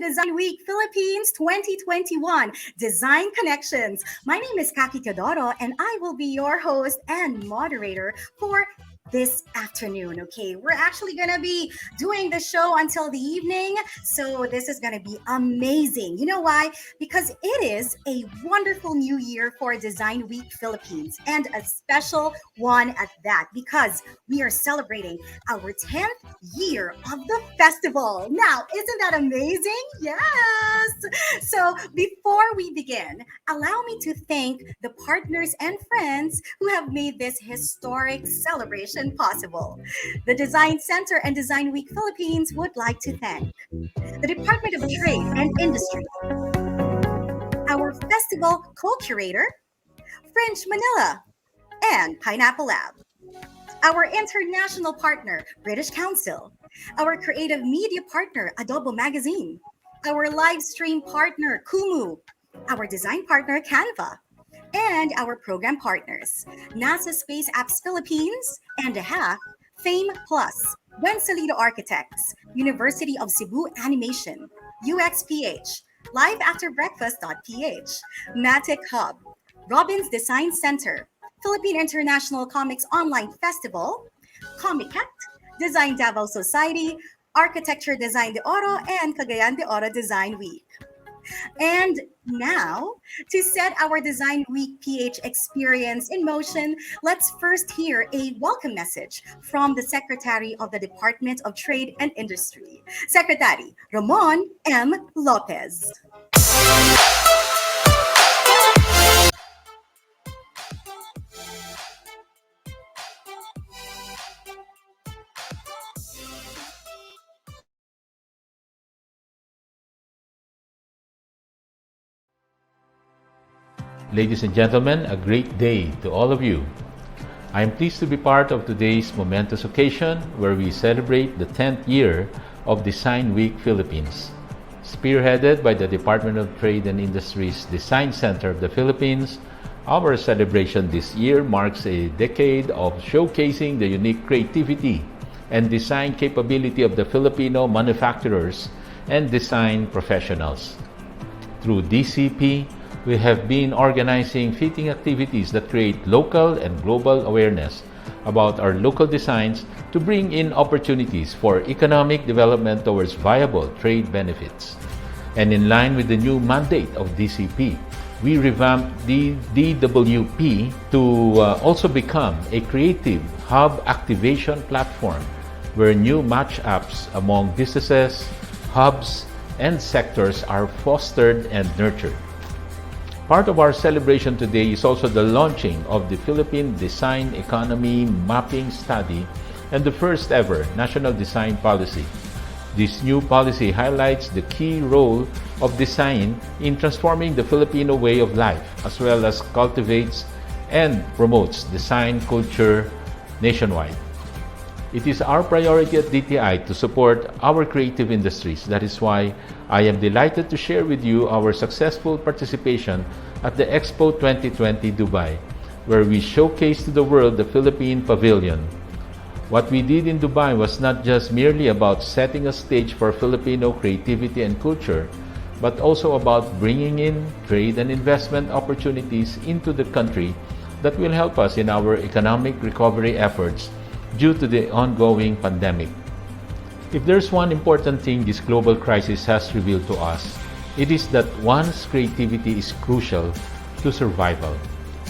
Design Week Philippines 2021 Design Connections. My name is Kaki Teodoro, and I will be your host and moderator for this afternoon. Okay, we're actually gonna be doing the show until the evening, so this is gonna be amazing. You know why? Because it is a wonderful new year for Design Week Philippines, and a special one at that, because we are celebrating our 10th year of the festival. Now, isn't that amazing? Yes! So, before we begin, allow me to thank the partners and friends who have made this historic celebration possible. The Design Center and Design Week Philippines would like to thank the Department of Trade and Industry, our festival co-curator, French Manila, and Pineapple Lab, our international partner, British Council, our creative media partner, Adobo Magazine, our live stream partner, Kumu, our design partner, Canva, and our program partners, NASA Space Apps Philippines, and Fame Plus, Wencelito Architects, University of Cebu Animation, UXPH, Live After Breakfast.ph, Matic Hub, Robbins Design Center, Philippine International Comics Online Festival, Comicat, Design Davao Society, Architecture Design de Oro, and Cagayan de Oro Design Week. And now, to set our Design Week PH experience in motion, let's first hear a welcome message from the Secretary of the Department of Trade and Industry, Secretary Ramon M. Lopez. Ladies and gentlemen, a great day to all of you. I am pleased to be part of today's momentous occasion where we celebrate the 10th year of Design Week Philippines. Spearheaded by the Department of Trade and Industry's Design Center of the Philippines, our celebration this year marks a decade of showcasing the unique creativity and design capability of the Filipino manufacturers and design professionals. Through DCP, we have been organizing fitting activities that create local and global awareness about our local designs to bring in opportunities for economic development towards viable trade benefits. And in line with the new mandate of DCP, we revamped the DWP to also become a creative hub activation platform where new match-ups among businesses, hubs, and sectors are fostered and nurtured. Part of our celebration today is also the launching of the Philippine Design Economy Mapping Study and the first ever National Design Policy. This new policy highlights the key role of design in transforming the Filipino way of life, as well as cultivates and promotes design culture nationwide. It is our priority at DTI to support our creative industries. That is why I am delighted to share with you our successful participation at the Expo 2020 Dubai, where we showcased to the world the Philippine Pavilion. What we did in Dubai was not just merely about setting a stage for Filipino creativity and culture, but also about bringing in trade and investment opportunities into the country that will help us in our economic recovery efforts due to the ongoing pandemic. If there's one important thing this global crisis has revealed to us, it is that one's creativity is crucial to survival.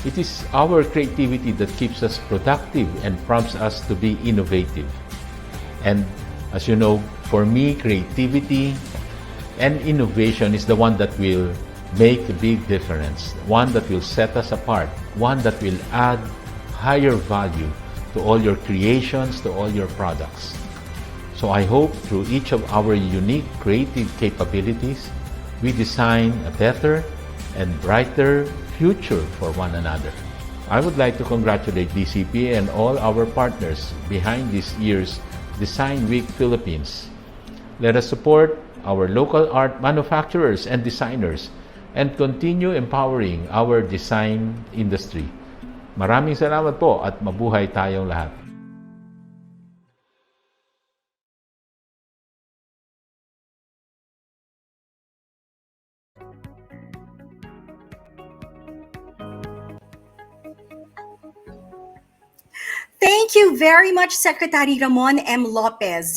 It is our creativity that keeps us productive and prompts us to be innovative. And as you know, for me, creativity and innovation is the one that will make a big difference, one that will set us apart, one that will add higher value to all your creations, to all your products. So I hope through each of our unique creative capabilities, we design a better and brighter future for one another. I would like to congratulate DCP and all our partners behind this year's Design Week Philippines. Let us support our local art manufacturers and designers and continue empowering our design industry. Maraming salamat po at mabuhay tayong lahat. Thank you very much, Secretary Ramon M. Lopez.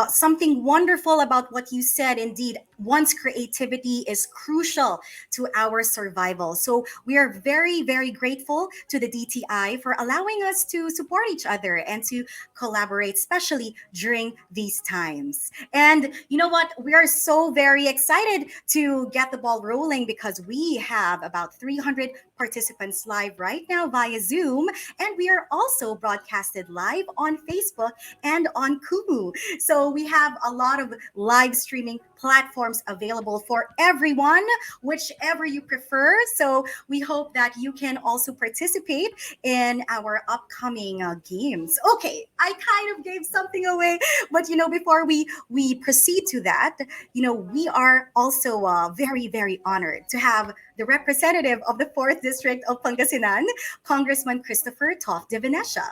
Something wonderful about what you said. Indeed, one's creativity is crucial to our survival. So we are very, very grateful to the DTI for allowing us to support each other and to collaborate, especially during these times. And you know what? We are so very excited to get the ball rolling because we have about 300 participants live right now via Zoom. And we are also broadcasted live on Facebook and on Kumu. So we have a lot of live streaming platforms available for everyone, whichever you prefer. So we hope that you can also participate in our upcoming games. Okay, I kind of gave something away, but before we proceed to that, we are also very, very honored to have the representative of the 4th District of Pangasinan, Congressman Christopher Toff de Venecia.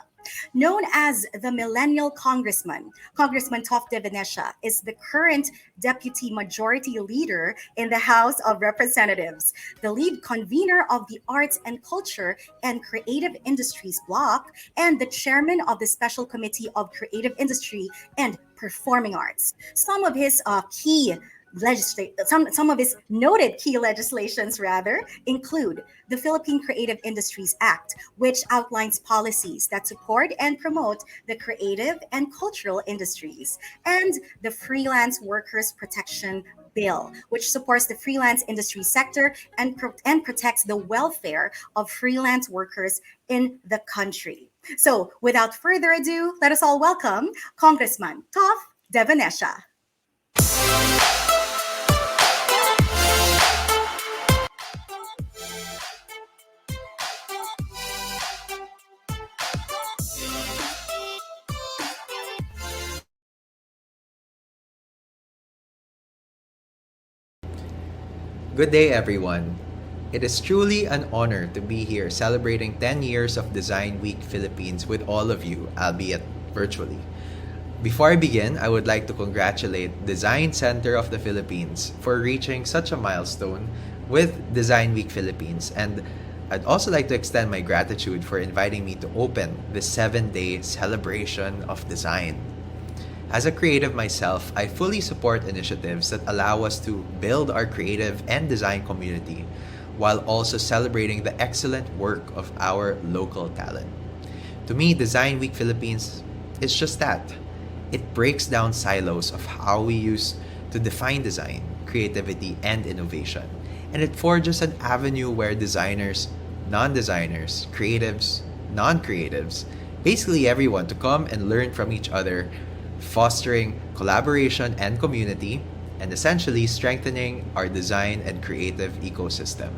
Known as the Millennial Congressman, Congressman Toff de Venecia is the current Deputy Majority Leader in the House of Representatives, the lead convener of the Arts and Culture and Creative Industries Bloc, and the chairman of the Special Committee of Creative Industry and Performing Arts. Some of his noted key legislations rather include the Philippine Creative Industries Act, which outlines policies that support and promote the creative and cultural industries, and the Freelance Workers Protection Bill, which supports the freelance industry sector and protects the welfare of freelance workers in the country. So, without further ado, let us all welcome Congressman Toff de Venecia. Good day, everyone. It is truly an honor to be here celebrating 10 years of Design Week Philippines with all of you, albeit virtually. Before I begin, I would like to congratulate Design Center of the Philippines for reaching such a milestone with Design Week Philippines, and I'd also like to extend my gratitude for inviting me to open this 7-day celebration of design. As a creative myself, I fully support initiatives that allow us to build our creative and design community while also celebrating the excellent work of our local talent. To me, Design Week Philippines is just that. It breaks down silos of how we used to define design, creativity, and innovation. And it forges an avenue where designers, non-designers, creatives, non-creatives, basically everyone to come and learn from each other, fostering collaboration and community, and essentially strengthening our design and creative ecosystem.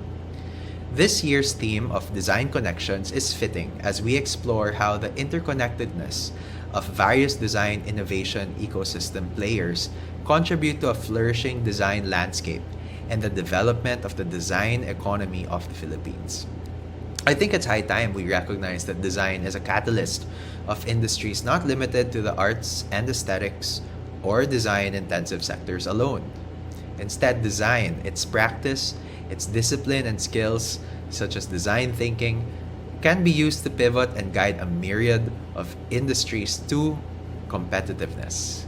This year's theme of Design Connections is fitting as we explore how the interconnectedness of various design innovation ecosystem players contribute to a flourishing design landscape and the development of the design economy of the Philippines. I think it's high time we recognize that design is a catalyst of industries not limited to the arts and aesthetics or design-intensive sectors alone. Instead, design, its practice, its discipline and skills, such as design thinking, can be used to pivot and guide a myriad of industries to competitiveness.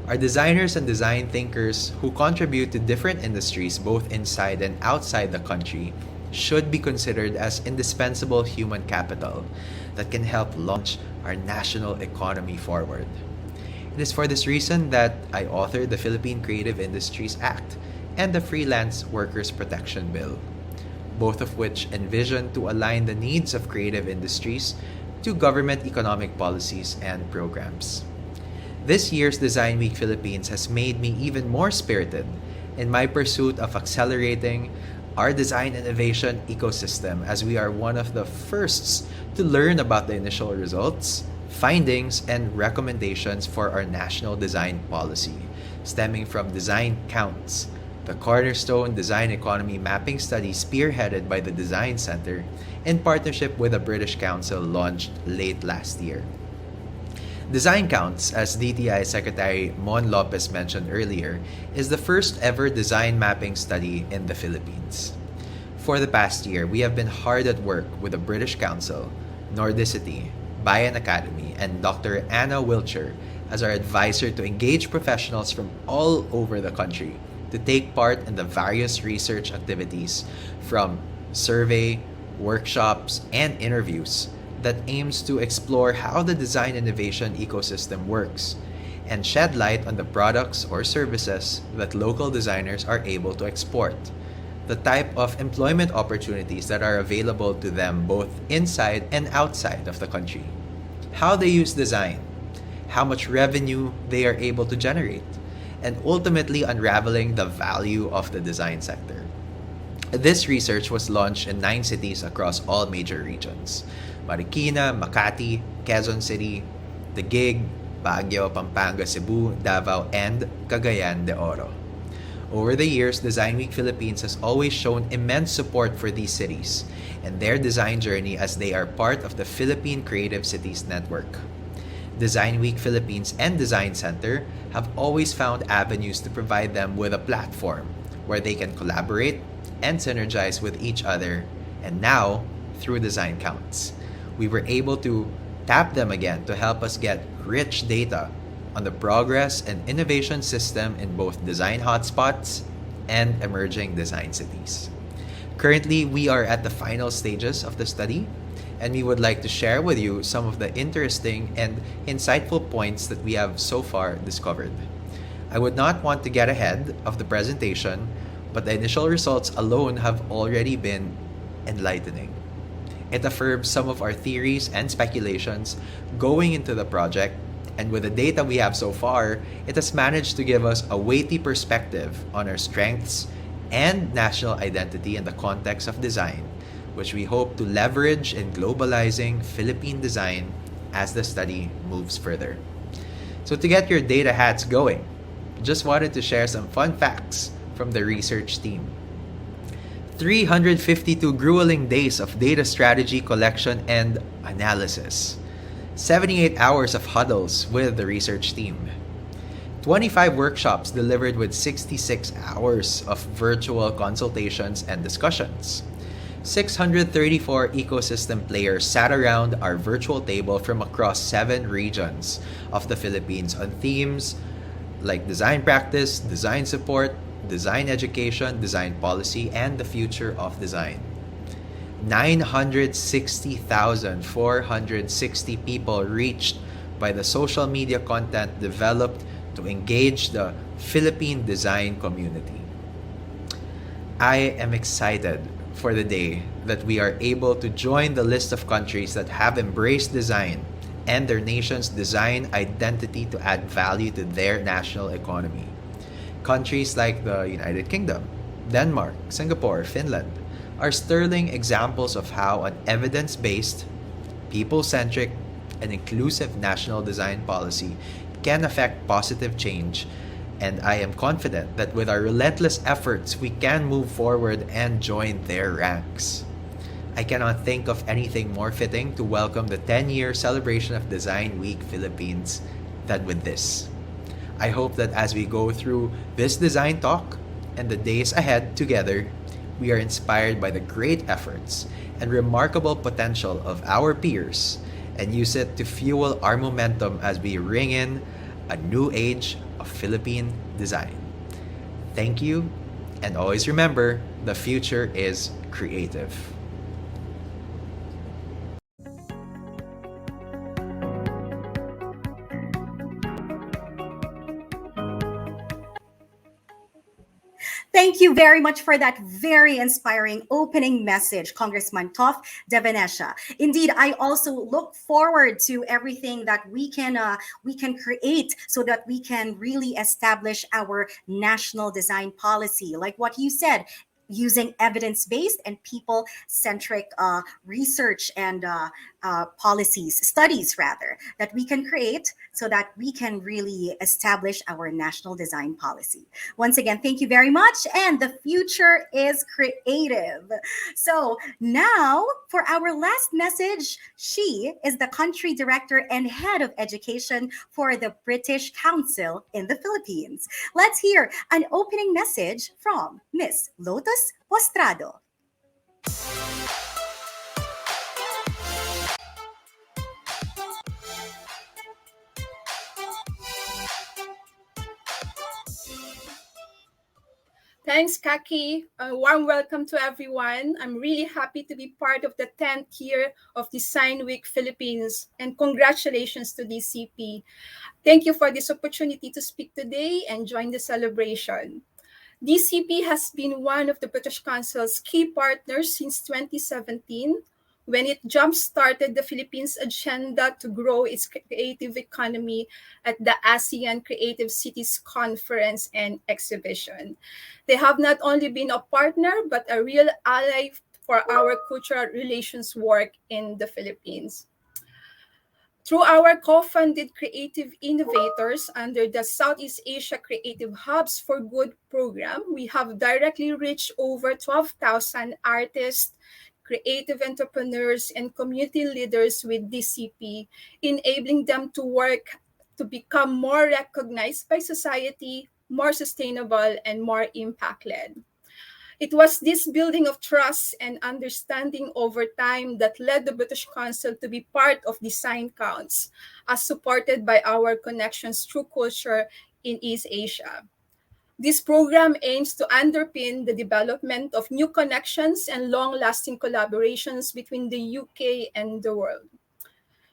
Our designers and design thinkers who contribute to different industries both inside and outside the country should be considered as indispensable human capital that can help launch our national economy forward. It is for this reason that I authored the Philippine Creative Industries Act and the Freelance Workers Protection Bill, both of which envision to align the needs of creative industries to government economic policies and programs. This year's Design Week Philippines has made me even more spirited in my pursuit of accelerating our design innovation ecosystem as we are one of the firsts to learn about the initial results, findings, and recommendations for our national design policy, stemming from Design Counts, the cornerstone design economy mapping study spearheaded by the Design Center in partnership with the British Council launched late last year. Design Counts, as DTI Secretary Mon Lopez mentioned earlier, is the first ever design mapping study in the Philippines. For the past year, we have been hard at work with the British Council, Nordicity, Bayan Academy, and Dr. Anna Wilcher as our advisor to engage professionals from all over the country to take part in the various research activities from survey, workshops, and interviews that aims to explore how the design innovation ecosystem works and shed light on the products or services that local designers are able to export, the type of employment opportunities that are available to them both inside and outside of the country, how they use design, how much revenue they are able to generate, and ultimately unraveling the value of the design sector. This research was launched in 9 cities across all major regions: Marikina, Makati, Quezon City, Taguig, Baguio, Pampanga, Cebu, Davao, and Cagayan de Oro. Over the years, Design Week Philippines has always shown immense support for these cities and their design journey as they are part of the Philippine Creative Cities Network. Design Week Philippines and Design Center have always found avenues to provide them with a platform where they can collaborate and synergize with each other, and now, through Design Counts, we were able to tap them again to help us get rich data on the progress and innovation system in both design hotspots and emerging design cities. Currently, we are at the final stages of the study, and we would like to share with you some of the interesting and insightful points that we have so far discovered. I would not want to get ahead of the presentation, but the initial results alone have already been enlightening. It affirms some of our theories and speculations going into the project, and with the data we have so far, it has managed to give us a weighty perspective on our strengths and national identity in the context of design, which we hope to leverage in globalizing Philippine design as the study moves further. So to get your data hats going, just wanted to share some fun facts from the research team. 352 grueling days of data strategy collection and analysis. 78 hours of huddles with the research team. 25 workshops delivered with 66 hours of virtual consultations and discussions. 634 ecosystem players sat around our virtual table from across 7 regions of the Philippines on themes like design practice, design support, design education, design policy, and the future of design. 960,460 people reached by the social media content developed to engage the Philippine design community. I am excited for the day that we are able to join the list of countries that have embraced design and their nation's design identity to add value to their national economy. Countries like the United Kingdom, Denmark, Singapore, Finland are sterling examples of how an evidence-based, people-centric, and inclusive national design policy can affect positive change, and I am confident that with our relentless efforts, we can move forward and join their ranks. I cannot think of anything more fitting to welcome the 10-year celebration of Design Week Philippines than with this. I hope that as we go through this design talk and the days ahead together, we are inspired by the great efforts and remarkable potential of our peers and use it to fuel our momentum as we ring in a new age of Philippine design. Thank you, and always remember, the future is creative. Thank you very much for that very inspiring opening message, Congressman Toff Devanesha. Indeed, I also look forward to everything that we can create so that we can really establish our national design policy. Like what you said, using evidence-based and people-centric research and policies, studies rather, that we can create so that we can really establish our national design policy. Once again, thank you very much. And the future is creative. So now for our last message, she is the country director and head of education for the British Council in the Philippines. Let's hear an opening message from Miss Lotus Postrado. Thanks, Kaki. A warm welcome to everyone. I'm really happy to be part of the 10th year of Design Week Philippines, and congratulations to DCP. Thank you for this opportunity to speak today and join the celebration. DCP has been one of the British Council's key partners since 2017, when it jump-started the Philippines' agenda to grow its creative economy at the ASEAN Creative Cities Conference and Exhibition. They have not only been a partner, but a real ally for our cultural relations work in the Philippines. Through our co-funded creative innovators under the Southeast Asia Creative Hubs for Good program, we have directly reached over 12,000 artists, creative entrepreneurs, and community leaders with DCP, enabling them to work to become more recognized by society, more sustainable, and more impact-led. It was this building of trust and understanding over time that led the British Council to be part of Design Counts, as supported by our connections through culture in East Asia. This program aims to underpin the development of new connections and long-lasting collaborations between the UK and the world.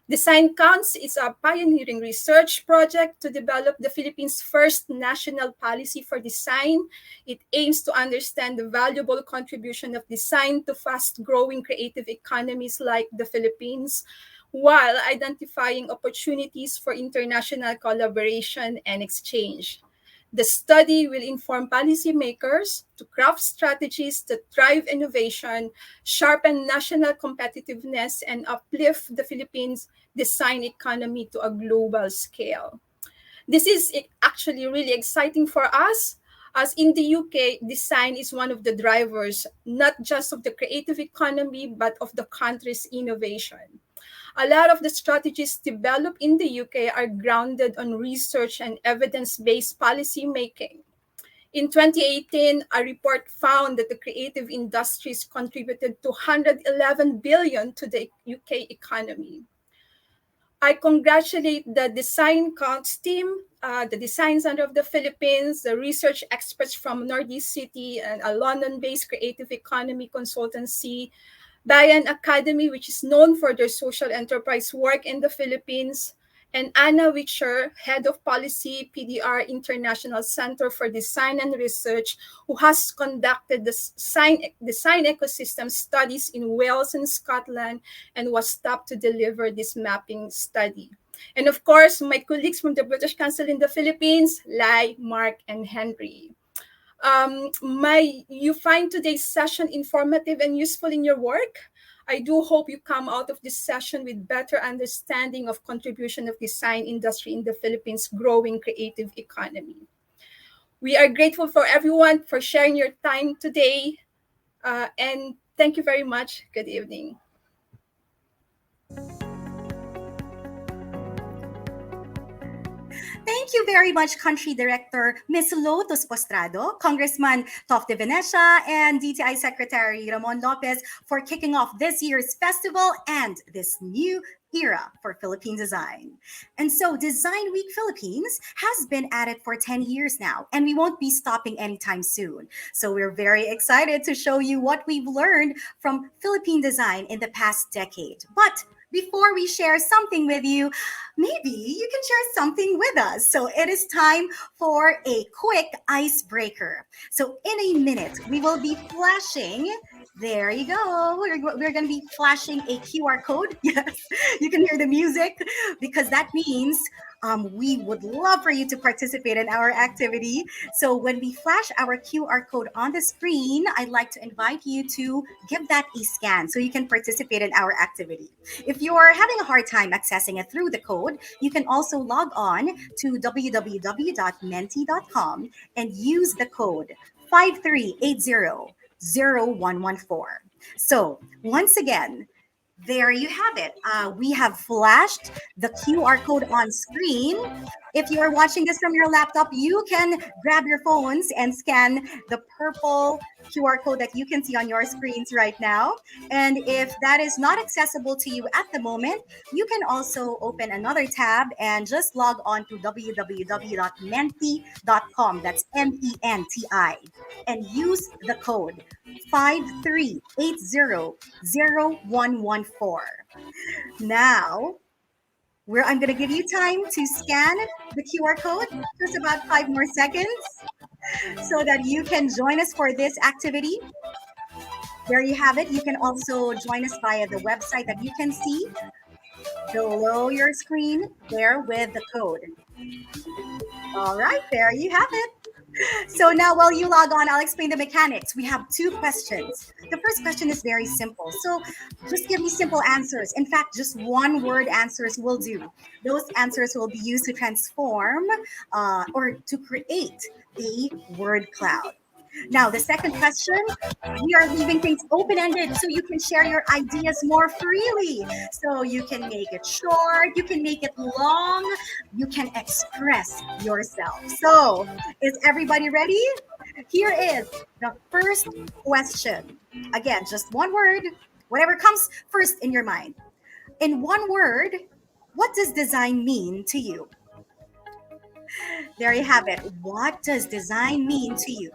Design Counts is a pioneering research project to develop the Philippines' first national policy for design. It aims to understand the valuable contribution of design to fast-growing creative economies like the Philippines, while identifying opportunities for international collaboration and exchange. The study will inform policymakers to craft strategies that drive innovation, sharpen national competitiveness, and uplift the Philippines' design economy to a global scale. This is actually really exciting for us, as in the UK, design is one of the drivers, not just of the creative economy, but of the country's innovation. A lot of the strategies developed in the UK are grounded on research and evidence-based policy making. In 2018, a report found that the creative industries contributed 211 billion to the UK economy. I congratulate the Design Counts team, the Design Center of the Philippines, the research experts from Nordicity, and a London-based creative economy consultancy, Bayan Academy, which is known for their social enterprise work in the Philippines, and Anna Witcher, Head of Policy, PDR International Center for Design and Research, who has conducted the design ecosystem studies in Wales and Scotland and was tapped to deliver this mapping study. And of course, my colleagues from the British Council in the Philippines, Lai, Mark, and Henry. You find today's session informative and useful in your work. I do hope you come out of this session with better understanding of contribution of design industry in the Philippines' growing creative economy. We are grateful for everyone for sharing your time today, and thank you very much. Good evening. Thank you very much, Country Director Ms. Lotus Postrado, Congressman Tof de Venecia, and DTI Secretary Ramon Lopez for kicking off this year's festival and this new era for Philippine design. And so Design Week Philippines has been at it for 10 years now, and we won't be stopping anytime soon. So we're very excited to show you what we've learned from Philippine design in the past decade. But before we share something with you, maybe you can share something with us. So it is time for a quick icebreaker. So in a minute, we will be flashing. There you go. We're going to be flashing a QR code. Yes, you can hear the music because that means we would love for you to participate in our activity. So when we flash our QR code on the screen, I'd like to invite you to give that a scan so you can participate in our activity. If you're having a hard time accessing it through the code, you can also log on to www.menti.com and use the code 53800114. So once again, there you have it. We have flashed the QR code on screen. If you are watching this from your laptop, you can grab your phones and scan the purple QR code that you can see on your screens right now. And if that is not accessible to you at the moment, you can also open another tab and just log on to www.menti.com. That's MENTI. And use the code 53800114. Now, where I'm going to give you time to scan the QR code, just about 5 more seconds, so that you can join us for this activity. There you have it. You can also join us via the website that you can see below your screen there with the code. All right, there you have it. So now while you log on, I'll explain the mechanics. We have 2 questions. The first question is very simple. So just give me simple answers. In fact, just one word answers will do. Those answers will be used to transform or to create a word cloud. Now, the second question, we are leaving things open ended so you can share your ideas more freely. So you can make it short, you can make it long, you can express yourself. So, is everybody ready? Here is the first question. Again, just one word, whatever comes first in your mind. In one word, what does design mean to you? There you have it. What does design mean to you?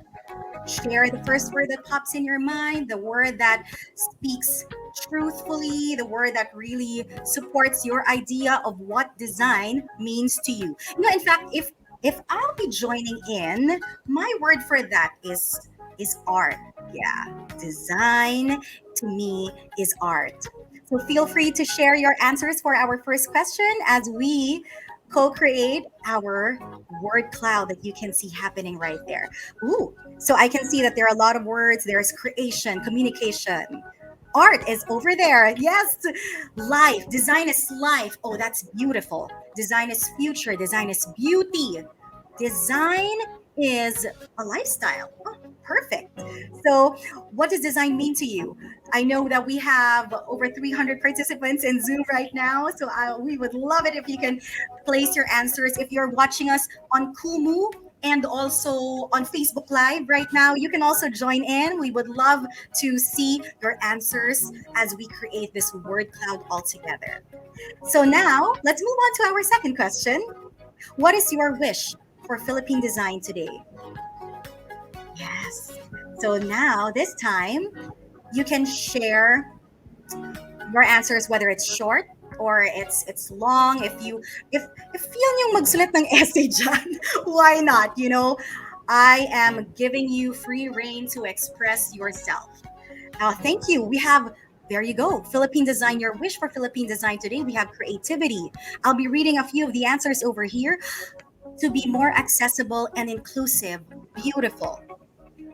Share the first word that pops in your mind, the word that speaks truthfully, the word that really supports your idea of what design means to you. In fact, if I'll be joining in, my word for that is art. Yeah, design to me is art. So feel free to share your answers for our first question as we co-create our word cloud that you can see happening right there. Ooh, so I can see that there are a lot of words. There's creation, communication. Art is over there. Yes. Life. Design is life. Oh, that's beautiful. Design is future. Design is beauty. Design is a lifestyle. Oh, perfect. So, what does design mean to you? I know that we have over 300 participants in Zoom right now. So, we would love it if you can place your answers. If you're watching us on Kumu, and also on Facebook Live right now. You can also join in. We would love to see your answers as we create this word cloud all together. So now let's move on to our second question. What is your wish for Philippine design today? Yes. So now this time you can share your answers, whether it's short or it's long. If feel nyo magsulat ng essay dyan, why not? I am giving you free reign to express yourself. Thank you. We have, there you go, Philippine design. Your wish for Philippine design today. We have creativity. I'll be reading a few of the answers over here. To be more accessible and inclusive. Beautiful.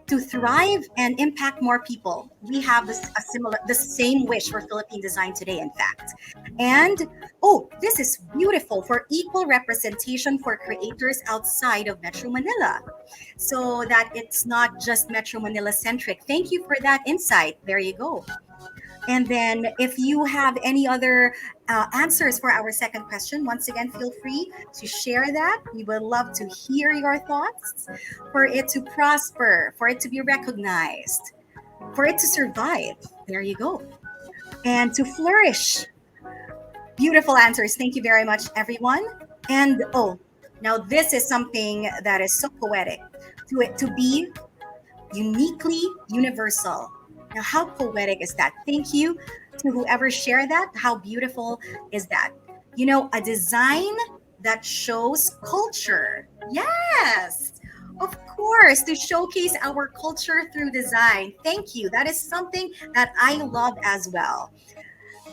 To thrive and impact more people. We have the same wish for Philippine design today, in fact. And oh, this is beautiful, for equal representation for creators outside of Metro Manila, so that it's not just Metro Manila centric. Thank you for that insight. There you go. And then if you have any other answers for our second question, once again, feel free to share that. We would love to hear your thoughts. For it to prosper, for it to be recognized, for it to survive. There you go. And to flourish. Beautiful answers. Thank you very much, everyone. And oh, now this is something that is so poetic. To be uniquely universal. Now, how poetic is that? Thank you to whoever shared that. How beautiful is that? A design that shows culture. Yes, of course, to showcase our culture through design. Thank you. That is something that I love as well.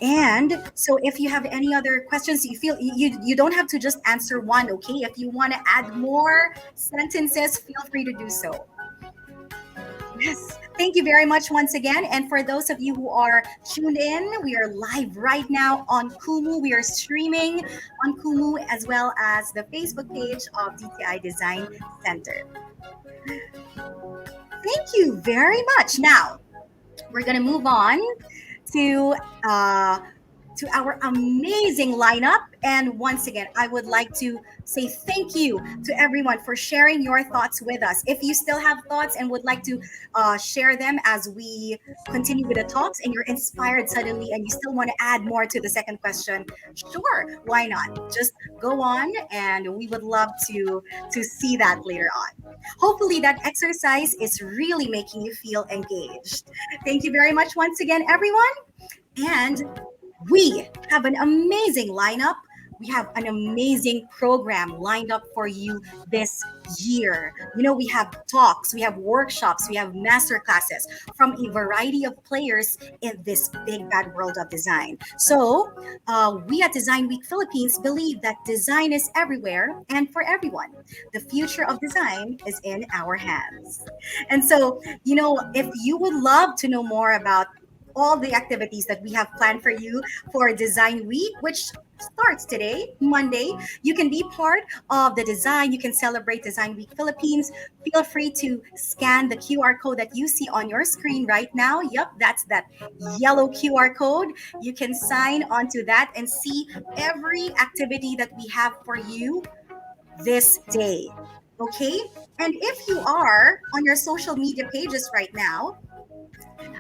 And so if you have any other questions, you feel you don't have to just answer one, okay? If you want to add more sentences, feel free to do so. Yes. Thank you very much once again. And for those of you who are tuned in, we are live right now on Kumu. We are streaming on Kumu as well as the Facebook page of DTI Design Center. Thank you very much. Now, we're going to move on to to our amazing lineup. And once again, I would like to say thank you to everyone for sharing your thoughts with us. If you still have thoughts and would like to share them as we continue with the talks, and you're inspired suddenly and you still want to add more to the second question, sure, why not? Just go on, and we would love to see that later on. Hopefully, that exercise is really making you feel engaged. Thank you very much once again, everyone. And we have an amazing lineup. We have an amazing program lined up for you this year. We have talks, we have workshops, we have master classes from a variety of players in this big bad world of design. So, we at Design Week Philippines believe that design is everywhere and for everyone. The future of design is in our hands. And so, if you would love to know more about all the activities that we have planned for you for Design Week, which starts today, Monday. You can be part of the design. You can celebrate Design Week Philippines. Feel free to scan the QR code that you see on your screen right now. Yep, that's that yellow QR code. You can sign onto that and see every activity that we have for you this day. Okay? And if you are on your social media pages right now,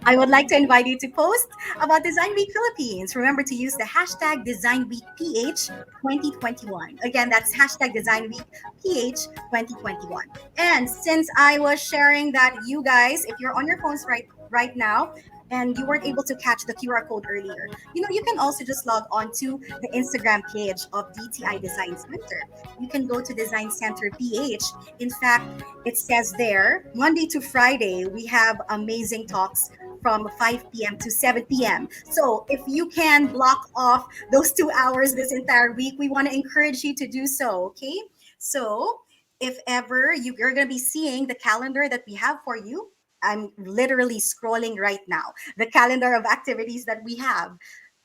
I would like to invite you to post about Design Week Philippines. Remember to use the hashtag Design Week PH 2021. Again, that's hashtag Design Week PH 2021. And since I was sharing that, you guys, if you're on your phones right now, and you weren't able to catch the QR code earlier, you can also just log on to the Instagram page of DTI Design Center. You can go to Design Center PH. In fact, it says there, Monday to Friday, we have amazing talks from 5 p.m. to 7 p.m. So if you can block off those 2 hours this entire week, we want to encourage you to do so, okay? So if ever you're going to be seeing the calendar that we have for you, I'm literally scrolling right now, the calendar of activities that we have.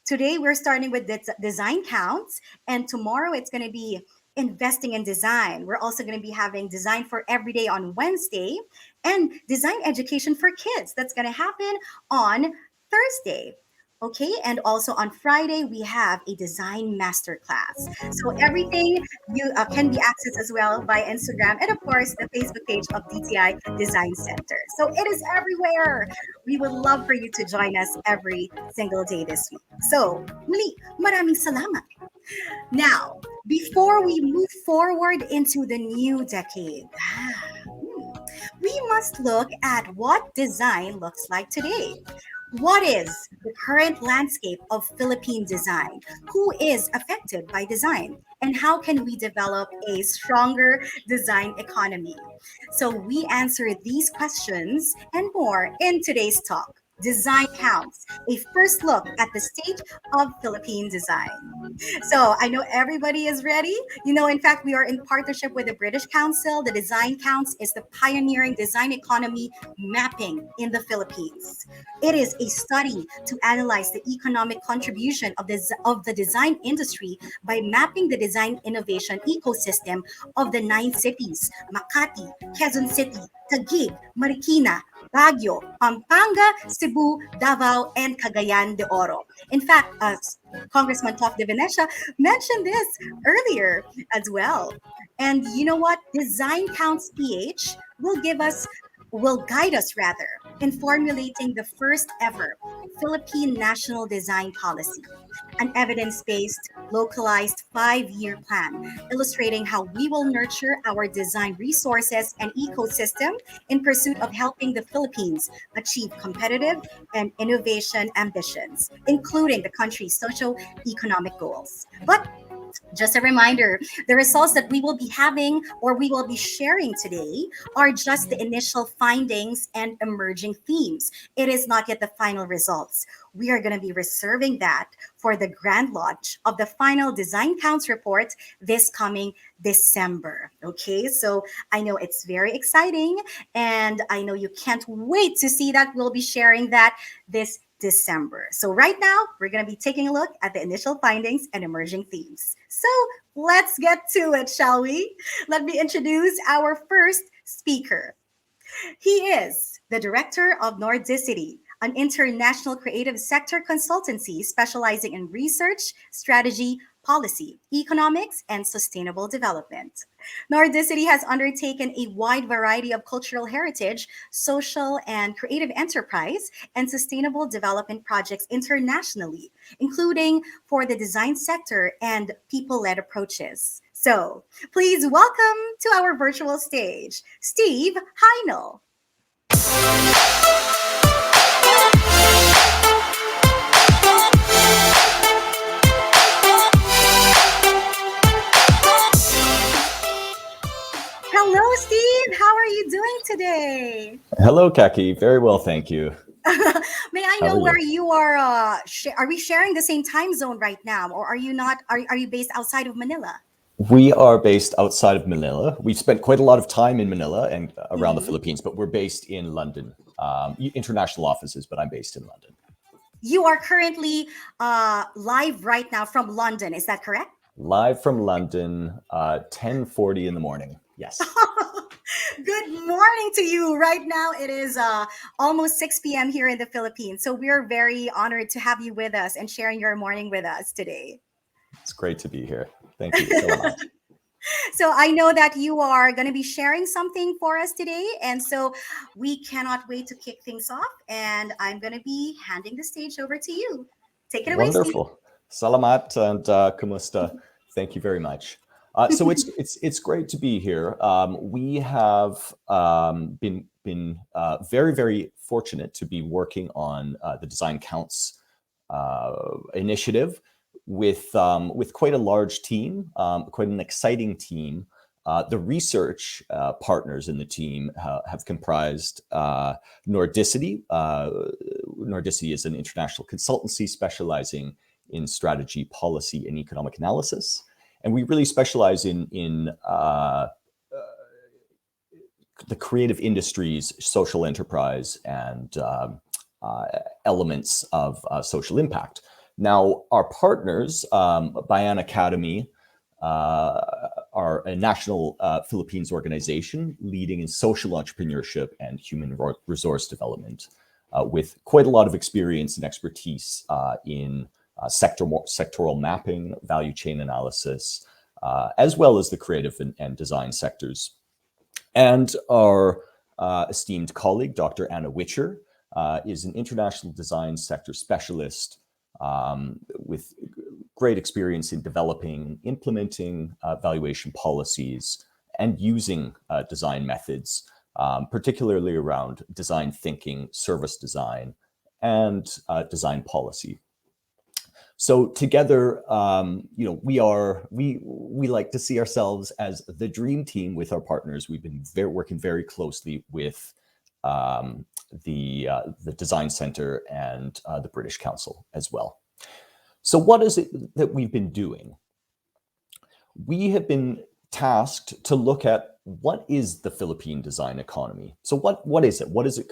Today, we're starting with design counts, and tomorrow it's going to be investing in design. We're also going to be having design for every day on Wednesday and design education for kids. That's going to happen on Thursday. Okay, and also on Friday, we have a design masterclass. So everything you can be accessed as well by Instagram and, of course, the Facebook page of DTI Design Center. So it is everywhere. We would love for you to join us every single day this week. So, muli, maraming salamat. Now, before we move forward into the new decade, we must look at what design looks like today. What is the current landscape of Philippine design? Who is affected by design? And how can we develop a stronger design economy? So we answer these questions and more in today's talk. Design Counts, a first look at the state of Philippine design. So I know everybody is ready. In fact, we are in partnership with the British Council. The Design Counts is the pioneering design economy mapping in the Philippines. It is a study to analyze the economic contribution of the design industry by mapping the design innovation ecosystem of the 9 cities: Makati, Quezon City, Taguig, Marikina, Baguio, Pampanga, Cebu, Davao, and Cagayan de Oro. In fact, Congressman Top de Venecia mentioned this earlier as well. And you know what? Design Counts PH will guide us rather in formulating the first ever Philippine National Design Policy, an evidence-based, localized 5-year plan illustrating how we will nurture our design resources and ecosystem in pursuit of helping the Philippines achieve competitive and innovation ambitions, including the country's socio-economic goals. But just a reminder, the results that we will be having or we will be sharing today are just the initial findings and emerging themes. It is not yet the final results. We are going to be reserving that for the grand launch of the final Design Counts report this coming December. Okay, so I know it's very exciting and I know you can't wait to see that. We'll be sharing that this December. So right now, we're going to be taking a look at the initial findings and emerging themes. So let's get to it, shall we? Let me introduce our first speaker. He is the director of Nordicity, an international creative sector consultancy specializing in research, strategy, policy, economics, and sustainable development. Nordicity has undertaken a wide variety of cultural heritage, social and creative enterprise, and sustainable development projects internationally, including for the design sector and people led approaches. So, please welcome to our virtual stage, Steve Hignell. Hello, Steve. How are you doing today? Hello, Kaki. Very well, thank you. May I How know are where you? you are? Are we sharing the same time zone right now, or are you not? Are you based outside of Manila? We are based outside of Manila. We've spent quite a lot of time in Manila and around the Mhm. Philippines, but we're based in London. International offices, but I'm based in London. You are currently live right now from London. Is that correct? Live from London, 10:40 in the morning. Yes. Good morning to you. Right now, it is almost 6 p.m. here in the Philippines. So we're very honored to have you with us and sharing your morning with us today. It's great to be here. Thank you. Salamat. So I know that you are going to be sharing something for us today. And so we cannot wait to kick things off. And I'm going to be handing the stage over to you. Take it away, Steve. Wonderful. Salamat and kumusta. Thank you very much. So it's great to be here. We have been very fortunate to be working on the Design Counts initiative with quite a large team, quite an exciting team. The research partners in the team have comprised Nordicity. Nordicity is an international consultancy specializing in strategy, policy, and economic analysis. And we really specialize in the creative industries, social enterprise, and elements of social impact. Now, our partners, Bayan Academy, are a national Philippines organization leading in social entrepreneurship and human resource development, with quite a lot of experience and expertise in sectoral mapping, value chain analysis, as well as the creative and design sectors. And our esteemed colleague, Dr. Anna Witcher, is an international design sector specialist with great experience in developing, implementing valuation policies, and using design methods, particularly around design thinking, service design, and design policy. So together, we like to see ourselves as the dream team with our partners. We've been working very closely with the Design Center and the British Council as well. So what is it that we've been doing? We have been tasked to look at what is the Philippine design economy. So what is it? What is it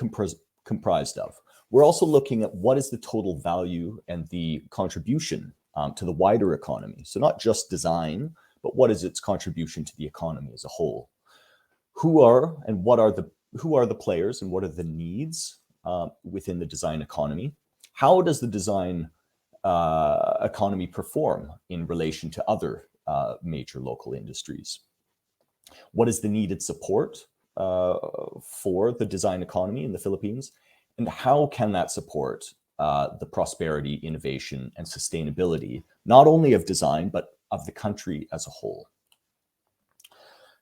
comprised of? We're also looking at what is the total value and the contribution to the wider economy. So not just design, but what is its contribution to the economy as a whole? Who are the players and what are the needs within the design economy? How does the design economy perform in relation to other major local industries? What is the needed support for the design economy in the Philippines? And how can that support the prosperity, innovation, and sustainability, not only of design, but of the country as a whole?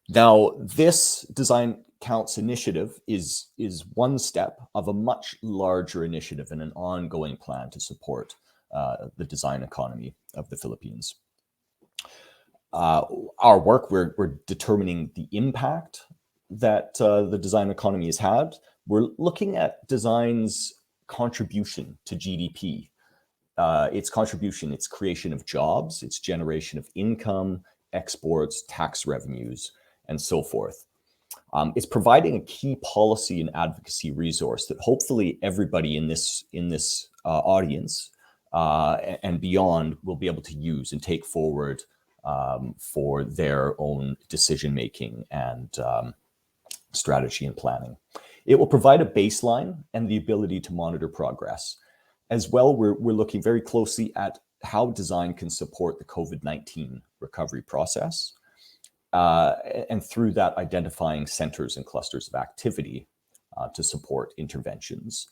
Now, this Design Counts initiative is one step of a much larger initiative and an ongoing plan to support the design economy of the Philippines. Our work, we're determining the impact that the design economy has had. We're looking at design's contribution to GDP, its contribution, its creation of jobs, its generation of income, exports, tax revenues, and so forth. It's providing a key policy and advocacy resource that hopefully everybody in this audience and beyond will be able to use and take forward for their own decision making and strategy and planning. It will provide a baseline and the ability to monitor progress. As well, we're looking very closely at how design can support the COVID-19 recovery process, and through that, identifying centers and clusters of activity to support interventions,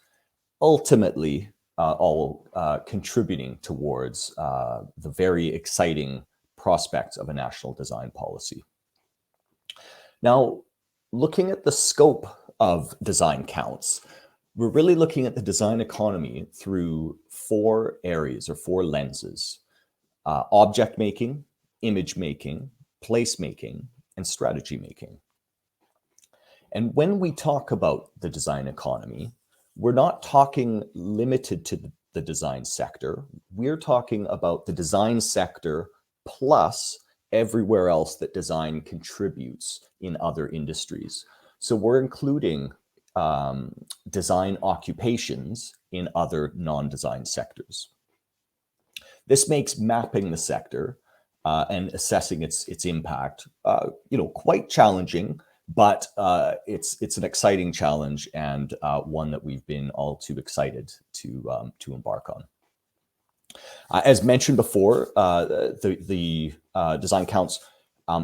ultimately all contributing towards the very exciting prospects of a national design policy. Now, looking at the scope of design counts, we're really looking at the design economy through 4 areas or 4 lenses: object making, image making, place making, and strategy making. And when we talk about the design economy, we're not talking limited to the design sector. We're talking about the design sector plus everywhere else that design contributes in other industries. So we're including design occupations in other non-design sectors. This makes mapping the sector and assessing its impact, quite challenging, but it's an exciting challenge and one that we've been all too excited to embark on. As mentioned before, the Design Counts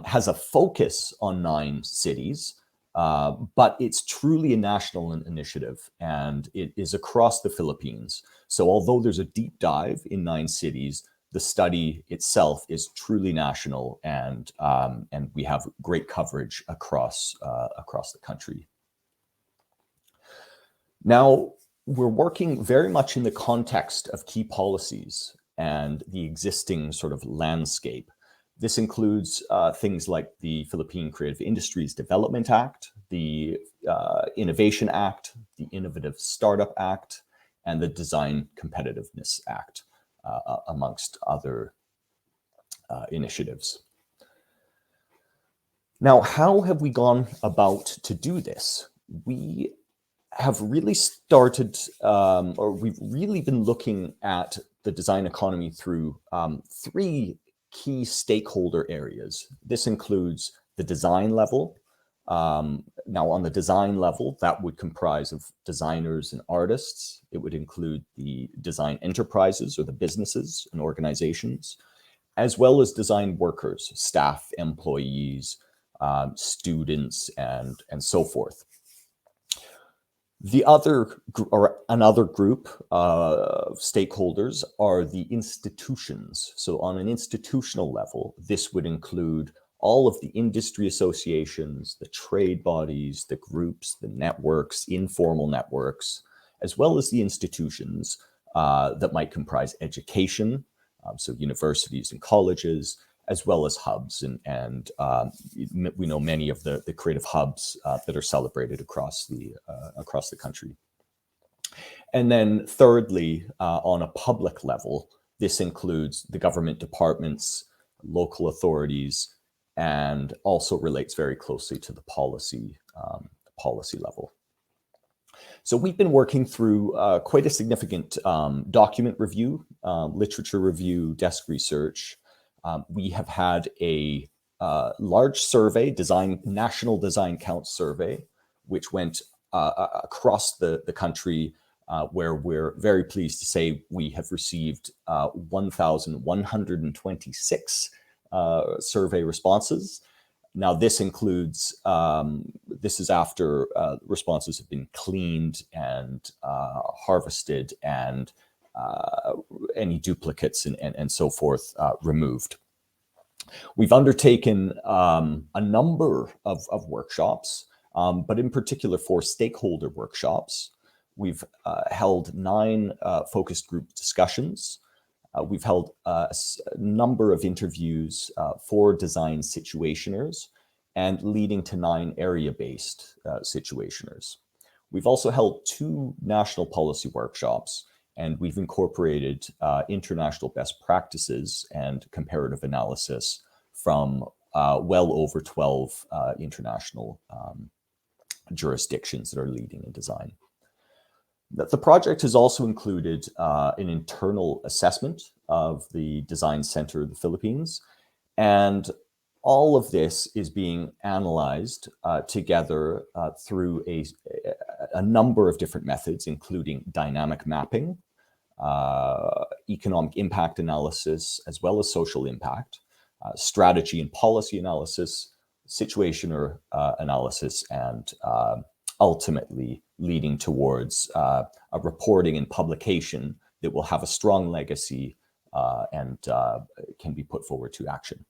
has a focus on 9 cities, but it's truly a national initiative, and it is across the Philippines. So although there's a deep dive in 9 cities, the study itself is truly national, and we have great coverage across the country. Now, we're working very much in the context of key policies and the existing sort of landscape. This includes things like the Philippine Creative Industries Development Act, the Innovation Act, the Innovative Startup Act, and the Design Competitiveness Act, amongst other initiatives. Now, how have we gone about to do this? We have really started, or we've really been looking at the design economy through 3 key stakeholder areas. This includes the design level. Now, on the design level, that would comprise of designers and artists. It would include the design enterprises or the businesses and organizations, as well as design workers, staff, employees, students, and so forth. The another group of stakeholders are the institutions. So on an institutional level, this would include all of the industry associations, the trade bodies, the groups, the networks, informal networks, as well as the institutions that might comprise education, so universities and colleges, as well as hubs. And we know many of the creative hubs that are celebrated across the country. And then thirdly, on a public level, this includes the government departments, local authorities, and also relates very closely to the policy level. So we've been working through quite a significant document review, literature review, desk research. We have had a large survey, National Design Count survey, which went across the country, where we're very pleased to say we have received 1,126 survey responses. Now, this includes, this is after responses have been cleaned and harvested and any duplicates and so forth removed. We've undertaken a number of workshops, but in particular 4 stakeholder workshops. We've held 9 focus group discussions. We've held a number of interviews for design situationers and leading to 9 area-based situationers. We've also held 2 national policy workshops, and we've incorporated international best practices and comparative analysis from well over 12 international jurisdictions that are leading in design. The project has also included an internal assessment of the Design Center of the Philippines, and all of this is being analyzed together through a number of different methods, including dynamic mapping, economic impact analysis, as well as social impact, strategy and policy analysis, situational analysis, and ultimately leading towards a reporting and publication that will have a strong legacy and can be put forward to action.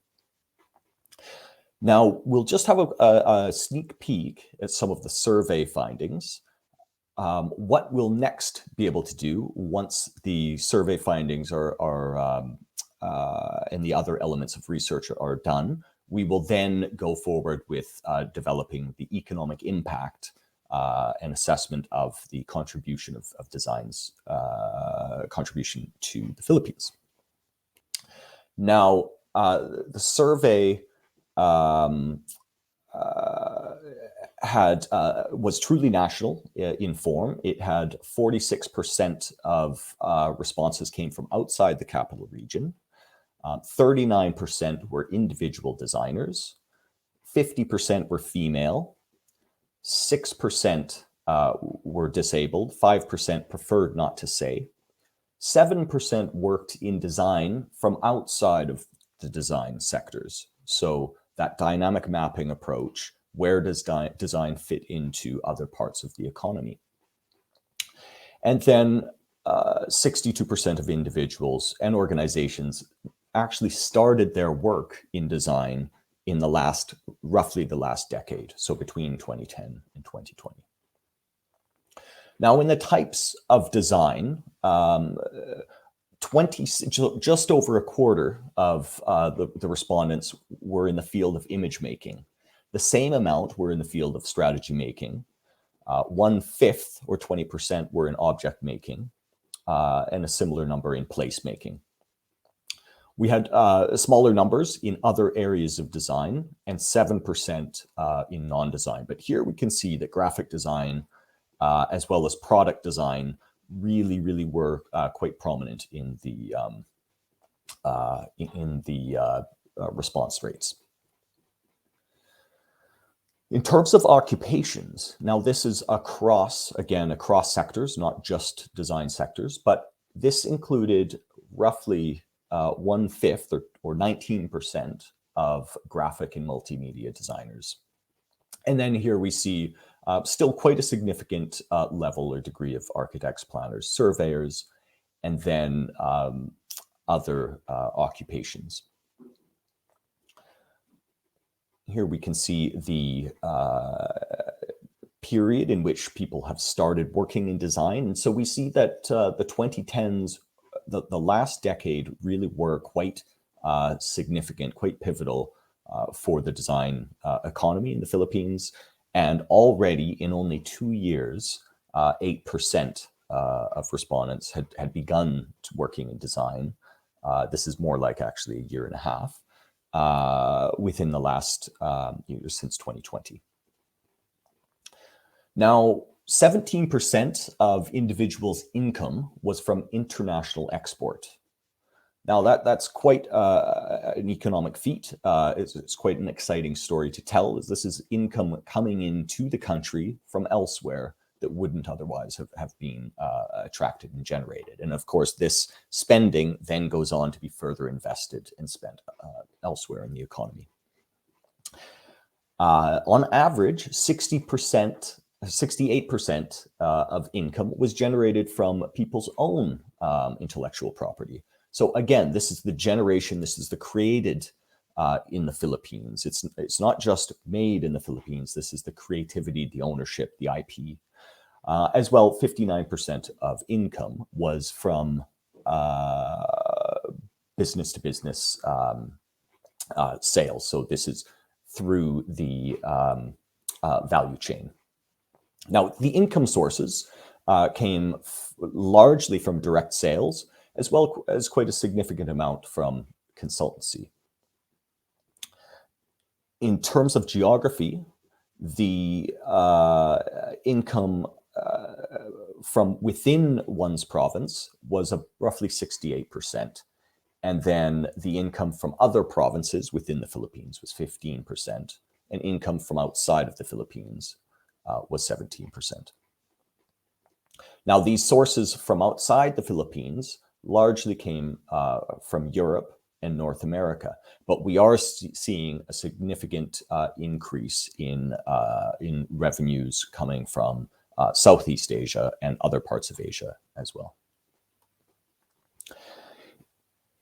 Now, we'll just have a sneak peek at some of the survey findings. What we'll next be able to do once the survey findings and the other elements of research are done, we will then go forward with developing the economic impact and assessment of the contribution of design's contribution to the Philippines. Now, the survey was truly national in form. It had 46% of responses came from outside the capital region. 39% were individual designers. 50% were female. 6% were disabled. 5% preferred not to say. 7% worked in design from outside of the design sectors. So that dynamic mapping approach, where does design fit into other parts of the economy? And then 62% of individuals and organizations actually started their work in design in roughly the last decade, so between 2010 and 2020. Now, in the types of design, just over a quarter of the respondents were in the field of image making. The same amount were in the field of strategy making. 1/5 or 20% were in object making, and a similar number in place making. We had smaller numbers in other areas of design and 7% in non-design. But here we can see that graphic design, as well as product design, really were quite prominent in the response rates. In terms of occupations, now this is across sectors, not just design sectors, but this included roughly 1/5 or 19% of graphic and multimedia designers. And then here we see still quite a significant level or degree of architects, planners, surveyors, and then other occupations. Here we can see the period in which people have started working in design. And so we see that the 2010s, the last decade, really were quite significant, quite pivotal for the design economy in the Philippines. And already in only 2 years, 8% of respondents had begun working in design. This is more like actually a year and a half within the last year since 2020. Now, 17% of individuals' income was from international export. Now, that's quite an economic feat. It's quite an exciting story to tell, as this is income coming into the country from elsewhere that wouldn't otherwise have been attracted and generated. And of course, this spending then goes on to be further invested and spent elsewhere in the economy. On average, 68% of income was generated from people's own intellectual property. So again, this is the generation, this is the created in the Philippines. It's not just made in the Philippines. This is the creativity, the ownership, the IP. As well, 59% of income was from business-to-business sales. So this is through the value chain. Now, the income sources came largely from direct sales, as well as quite a significant amount from consultancy. In terms of geography, the income from within one's province was roughly 68%. And then the income from other provinces within the Philippines was 15%, and income from outside of the Philippines was 17%. Now, these sources from outside the Philippines largely came from Europe and North America, but we are seeing a significant increase in revenues coming from Southeast Asia and other parts of Asia as well.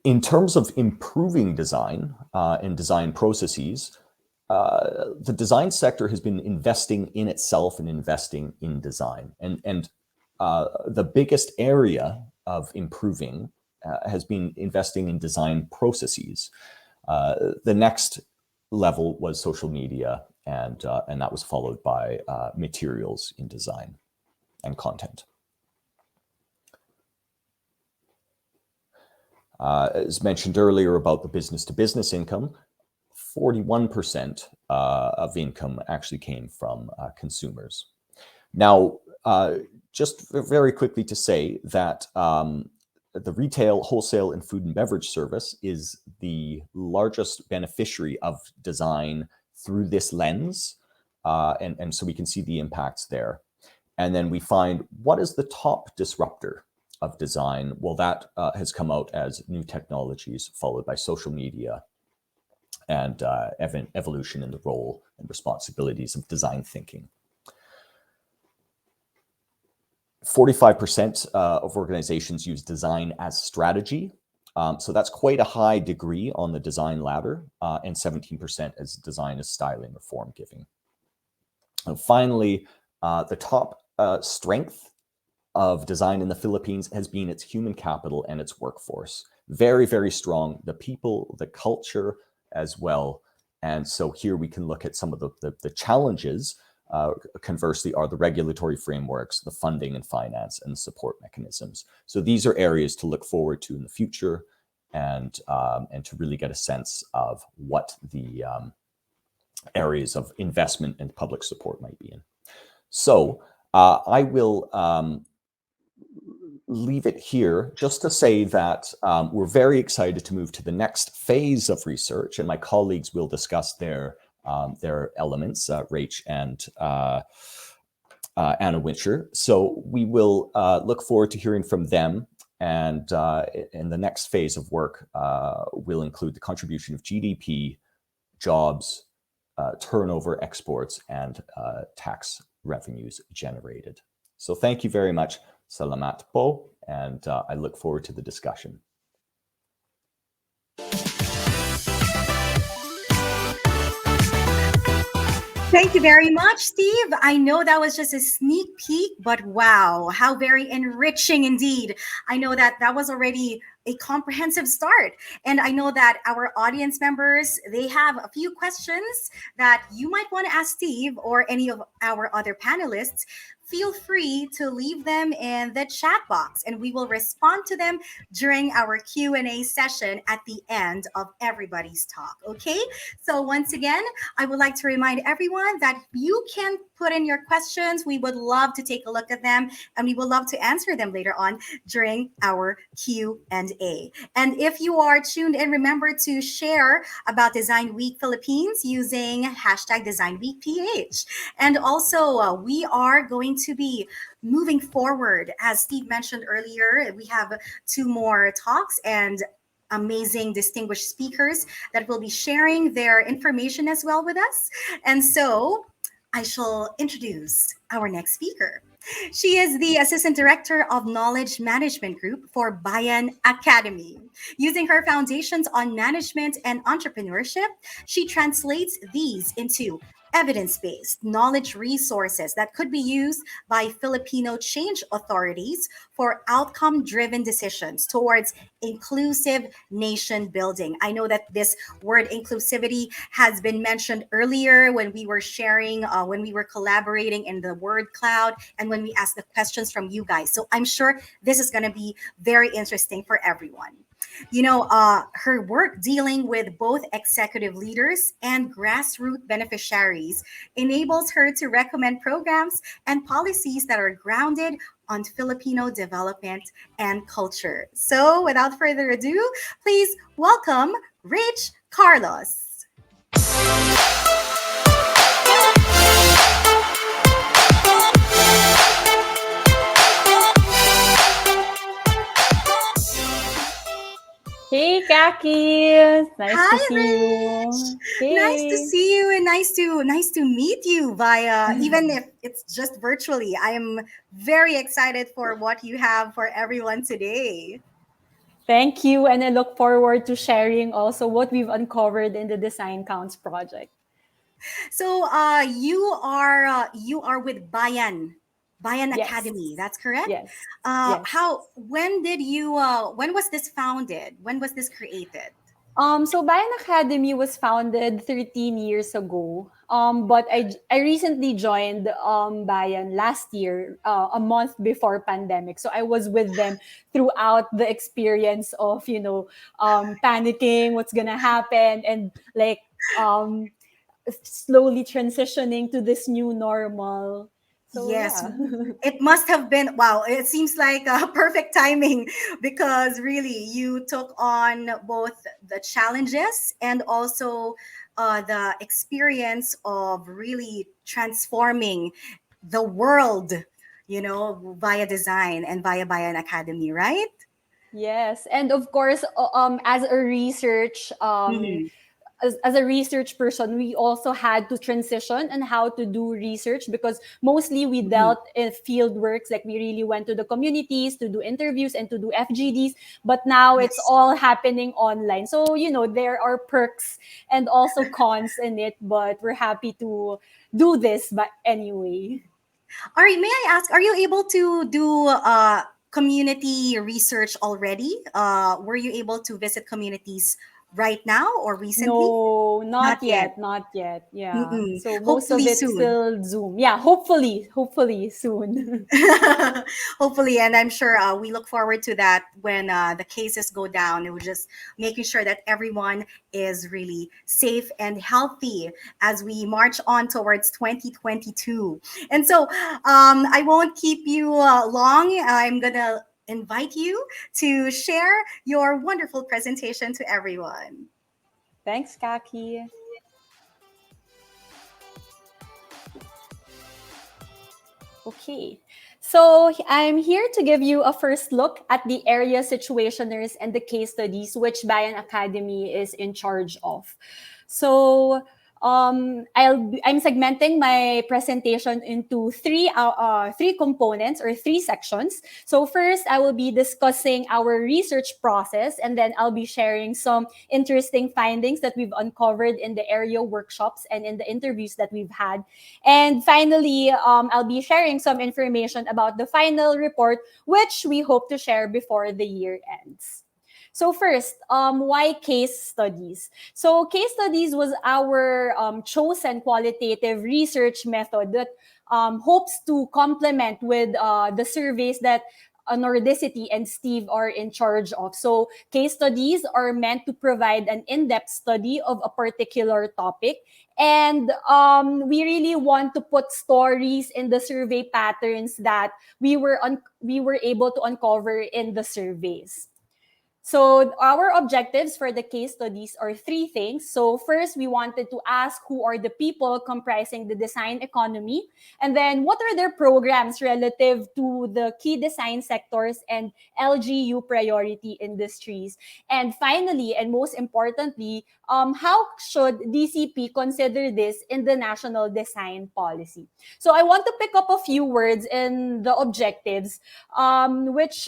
In terms of improving design and design processes, the design sector has been investing in itself and investing in design. And the biggest area of improving has been investing in design processes. The next level was social media, and that was followed by materials in design and content. As mentioned earlier about the business-to-business income, 41% of income actually came from consumers. Now, just very quickly to say that the retail, wholesale, and food and beverage service is the largest beneficiary of design through this lens, and so we can see the impacts there. And then we find, what is the top disruptor of design? Well, that has come out as new technologies, followed by social media and evolution in the role and responsibilities of design thinking. 45% of organizations use design as strategy. So that's quite a high degree on the design ladder, and 17% as design as styling or form giving. And finally, the top strength of design in the Philippines has been its human capital and its workforce. Very, very strong. The people, the culture as well. And so here we can look at some of the challenges, conversely, are the regulatory frameworks, the funding and finance, and support mechanisms. So these are areas to look forward to in the future, and to really get a sense of what the areas of investment and public support might be in. So I will leave it here just to say that we're very excited to move to the next phase of research, and my colleagues will discuss their elements, Rach and Anna Wincher. So we will look forward to hearing from them, and in the next phase of work will include the contribution of GDP, jobs, turnover, exports, and tax revenues generated. So thank you very much. Salamat po, and I look forward to the discussion. Thank you very much, Steve. I know that was just a sneak peek, but wow, how very enriching indeed. I know that that was already a comprehensive start. And I know that our audience members, they have a few questions that you might want to ask Steve or any of our other panelists. Feel free to leave them in the chat box, and we will respond to them during our Q&A session at the end of everybody's talk, okay? So once again, I would like to remind everyone that you can put in your questions. We would love to take a look at them, and we would love to answer them later on during our Q&A. And if you are tuned in, remember to share about Design Week Philippines using hashtag Design Week PH. And also, we are going to be moving forward. As Steve mentioned earlier, we have 2 more talks and amazing distinguished speakers that will be sharing their information as well with us. And so I shall introduce our next speaker. She is the Assistant Director of Knowledge Management Group for Bayan Academy. Using her foundations on management and entrepreneurship, she translates these into evidence-based knowledge resources that could be used by Filipino change authorities for outcome-driven decisions towards inclusive nation building. I know that this word inclusivity has been mentioned earlier when we were sharing, when we were collaborating in the word cloud, and when we asked the questions from you guys. So I'm sure this is going to be very interesting for everyone. You know, her work dealing with both executive leaders and grassroots beneficiaries enables her to recommend programs and policies that are grounded on Filipino development and culture. So, without further ado, please welcome Reich Carlos. Hey, Kaki! Nice to Hi, see Rich. you. Nice to Hey. see you and nice to meet you via even if it's just virtually. I am very excited for what you have for everyone today. Thank you, and I look forward to sharing also what we've uncovered in the Design Counts project. So, you are with Bayan Yes, Academy. That's correct. yes, yes. How when was this founded? When was this created? So Bayan Academy was founded 13 years ago. But I recently joined Bayan last year, a month before pandemic. So I was with them throughout the experience of panicking, what's gonna happen, and like um, slowly transitioning to this new normal. So Yes, yeah. it must have been wow. It seems like perfect timing because really you took on both the challenges and also the experience of really transforming the world, via design and via Bayan Academy, right? Yes, and of course, as a research Mhm. as a research person, we also had to transition on how to do research because mostly we Mhm. dealt in field works, like we really went to the communities to do interviews and to do FGDs. But now it's Yes. all happening online. So, there are perks and also cons in it, but we're happy to do this but anyway. Ari, may I ask, are you able to do community research already? Were you able to visit communities right now or recently? No, Not not yet. yet, not yet. Yeah. Mm-mm. So most of Hopefully it's soon. still Zoom. Yeah, hopefully soon. Hopefully, and I'm sure we look forward to that when the cases go down. We're just making sure that everyone is really safe and healthy as we march on towards 2022. And so I won't keep you long. I'm going to invite you to share your wonderful presentation to everyone. Thanks, Kaki. Okay. So I'm here to give you a first look at the area situationers and the case studies which Bayan Academy is in charge of. So I'm segmenting my presentation into three components or three sections. So first, I will be discussing our research process, and then I'll be sharing some interesting findings that we've uncovered in the area workshops and in the interviews that we've had. And finally, I'll be sharing some information about the final report, which we hope to share before the year ends. So first, why case studies? So case studies was our chosen qualitative research method that hopes to complement with the surveys that Nordicity and Steve are in charge of. So case studies are meant to provide an in-depth study of a particular topic, and we really want to put stories in the survey patterns that we were able to uncover in the surveys. So our objectives for the case studies are three things. So first, we wanted to ask who are the people comprising the design economy, and then what are their programs relative to the key design sectors and LGU priority industries. And finally, and most importantly, how should DCP consider this in the national design policy? So I want to pick up a few words in the objectives, which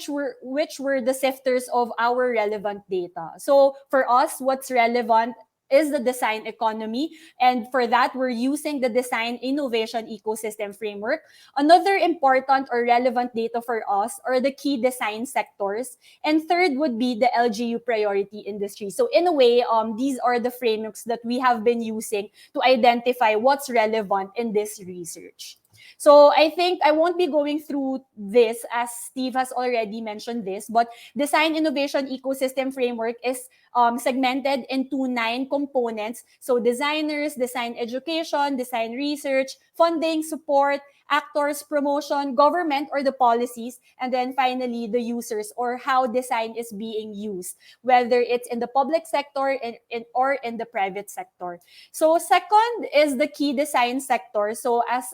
were the sifters of our relevant data. So for us, what's relevant is the design economy, and for that we're using the design innovation ecosystem framework. Another important or relevant data for us are the key design sectors, and third would be the LGU priority industry. So in a way, these are the frameworks that we have been using to identify what's relevant in this research. So I think I won't be going through this as Steve has already mentioned this, but design innovation ecosystem framework is segmented into 9 components. So designers, design education, design research, funding, support, actors, promotion, government or the policies, and then finally the users or how design is being used, whether it's in the public sector or in the private sector. So second is the key design sector. So as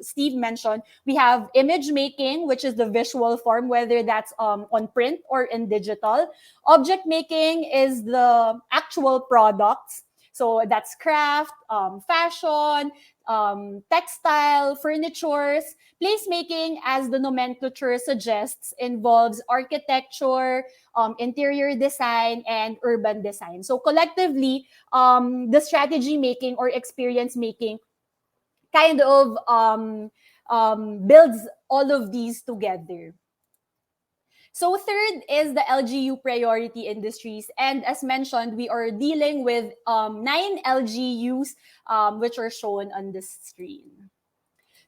Steve mentioned, we have image making, which is the visual form, whether that's on print or in digital. Object making is the actual products. So that's craft, fashion, textile, furnitures. Placemaking, as the nomenclature suggests, involves architecture, interior design, and urban design. So collectively, the strategy making or experience making kind of builds all of these together. So third is the LGU priority industries. And as mentioned, we are dealing with 9 LGUs, which are shown on the screen.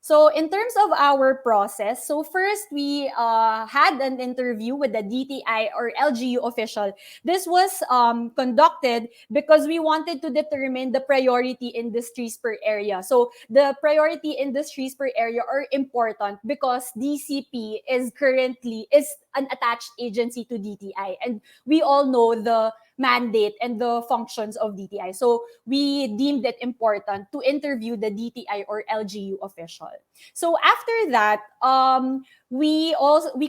So in terms of our process, so first we had an interview with the DTI or LGU official. This was conducted because we wanted to determine the priority industries per area. So the priority industries per area are important because DCP is an attached agency to DTI, and we all know the mandate and the functions of DTI. So we deemed it important to interview the DTI or LGU official. So after that, we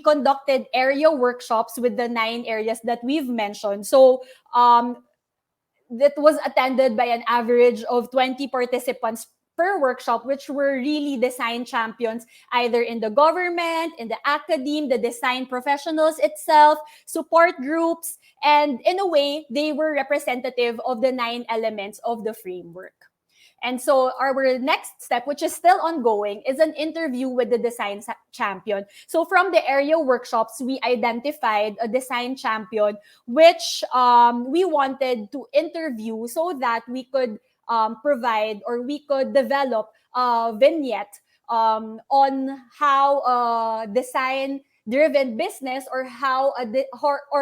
conducted area workshops with the 9 areas that we've mentioned. So that was attended by an average of 20 participants per workshop, which were really design champions, either in the government, in the academe, the design professionals itself, support groups, and in a way, they were representative of the 9 elements of the framework. And so our next step, which is still ongoing, is an interview with the design champion. So from the area workshops, we identified a design champion, which we wanted to interview so that we could provide or we could develop a vignette on how design driven business or how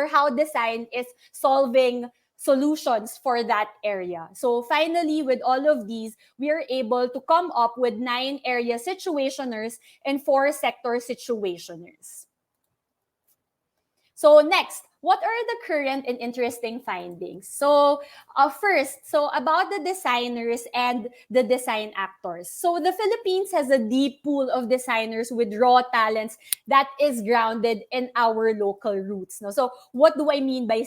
how design is solving solutions for that area. So finally, with all of these, we are able to come up with 9 area situationers and 4 sector situationers. So next, what are the current and interesting findings? So first, so about the designers and the design actors. So the Philippines has a deep pool of designers with raw talents that is grounded in our local roots. No? So what do I mean by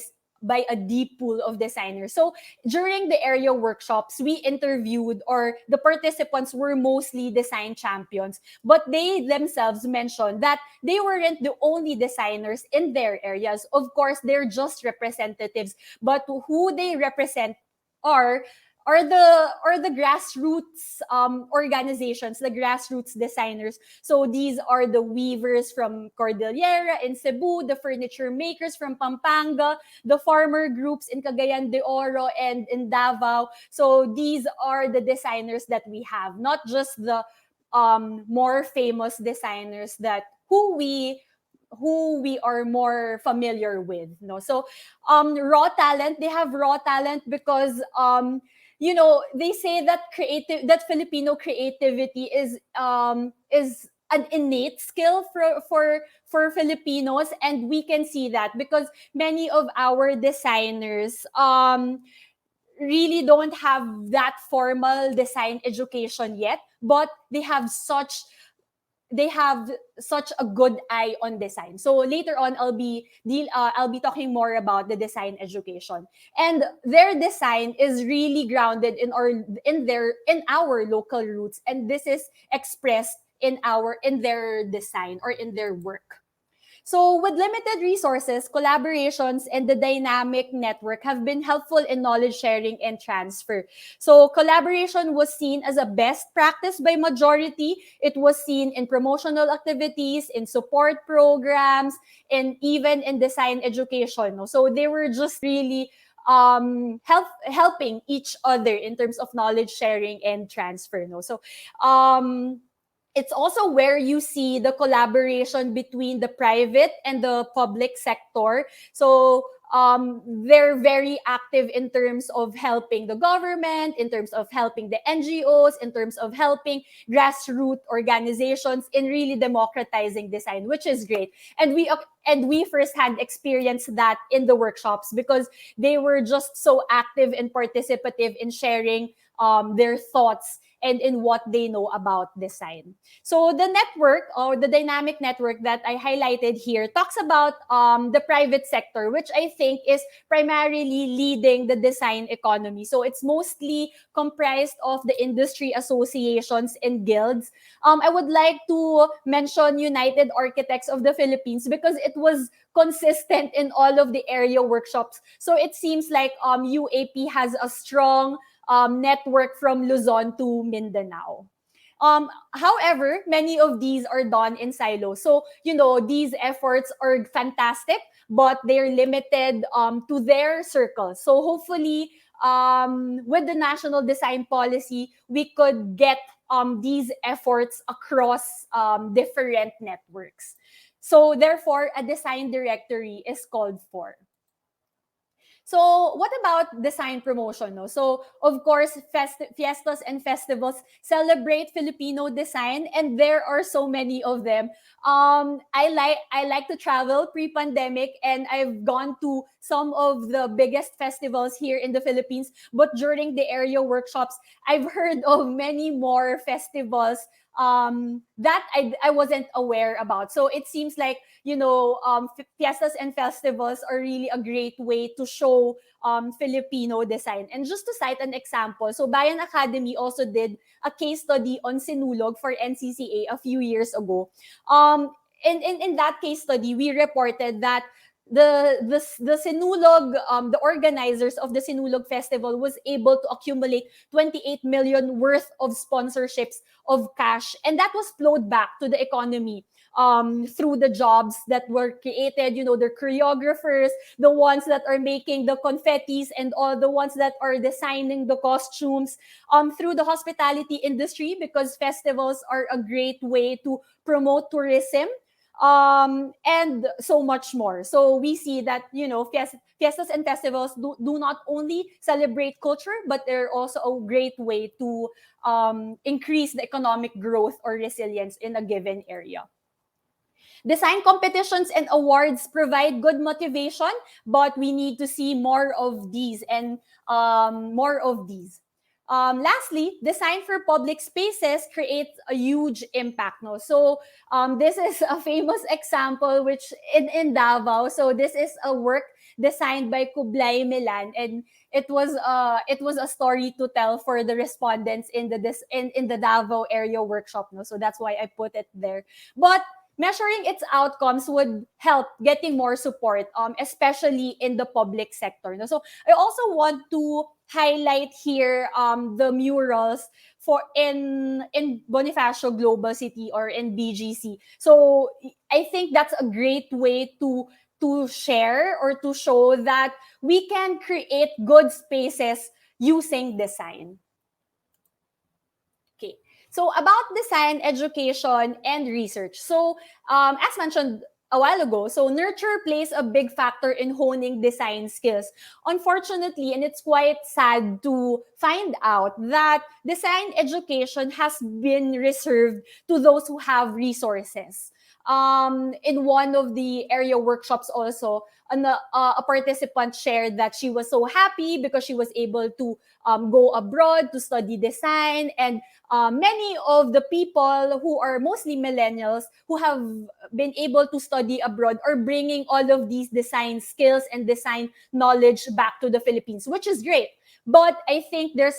a deep pool of designers? So during the area workshops, we interviewed, or the participants were mostly design champions, but they themselves mentioned that they weren't the only designers in their areas. Of course, they're just representatives, but who they represent are the grassroots organizations, the grassroots designers. So these are the weavers from Cordillera in Cebu, the furniture makers from Pampanga, the farmer groups in Cagayan de Oro and in Davao. So these are the designers that we have, not just the more famous designers that who we are more familiar with. No, so raw talent. They have raw talent because they say that Filipino creativity is an innate skill for Filipinos, and we can see that because many of our designers really don't have that formal design education yet, but they have such a good eye on design. So later on, I'll be talking more about the design education, and their design is really grounded in our local roots, and this is expressed in their design or in their work. So with limited resources, collaborations and the dynamic network have been helpful in knowledge sharing and transfer. So collaboration was seen as a best practice by majority. It was seen in promotional activities, in support programs, and even in design education. So they were just really helping each other in terms of knowledge sharing and transfer. So it's also where you see the collaboration between the private and the public sector. So they're very active in terms of helping the government, in terms of helping the NGOs, in terms of helping grassroots organizations in really democratizing design, which is great. And we firsthand experienced that in the workshops because they were just so active and participative in sharing their thoughts and in what they know about design. So the network or the dynamic network that I highlighted here talks about the private sector, which I think is primarily leading the design economy. So it's mostly comprised of the industry associations and guilds. I would like to mention United Architects of the Philippines because it was consistent in all of the area workshops. So it seems like UAP has a strong network from Luzon to Mindanao. However, many of these are done in silos. So, these efforts are fantastic, but they're limited to their circles. So hopefully, with the national design policy, we could get these efforts across different networks. So therefore, a design directory is called for. So what about design promotion? No? So of course, fiestas and festivals celebrate Filipino design, and there are so many of them. I like to travel pre-pandemic, and I've gone to some of the biggest festivals here in the Philippines. But during the area workshops, I've heard of many more festivals that I wasn't aware about. So it seems like fiestas and festivals are really a great way to show Filipino design. And just to cite an example, so Bayan Academy also did a case study on Sinulog for NCCA a few years ago. In that case study, we reported that the Sinulog, the organizers of the Sinulog Festival was able to accumulate 28 million worth of sponsorships of cash, and that was flowed back to the economy through the jobs that were created, the choreographers, the ones that are making the confettis, and all the ones that are designing the costumes, through the hospitality industry, because festivals are a great way to promote tourism, and so much more. So we see that, fiestas and festivals do not only celebrate culture, but they're also a great way to increase the economic growth or resilience in a given area. Design competitions and awards provide good motivation, but we need to see more of these and more of these. Lastly, design for public spaces creates a huge impact. No? So this is a famous example which in Davao. So this is a work designed by Kublai Milan, and it was a story to tell for the respondents in the Davao area workshop. No? So that's why I put it there. But measuring its outcomes would help getting more support, especially in the public sector. No? So I also want to highlight here the murals for in Bonifacio Global City or in BGC. So I think that's a great way to share or to show that we can create good spaces using design. Okay. So about design, education, and research. So as mentioned a while ago, so nurture plays a big factor in honing design skills. Unfortunately, and it's quite sad to find out that design education has been reserved to those who have resources. In one of the area workshops also, a participant shared that she was so happy because she was able to go abroad to study design, and many of the people who are mostly millennials who have been able to study abroad are bringing all of these design skills and design knowledge back to the Philippines, which is great. But I think there's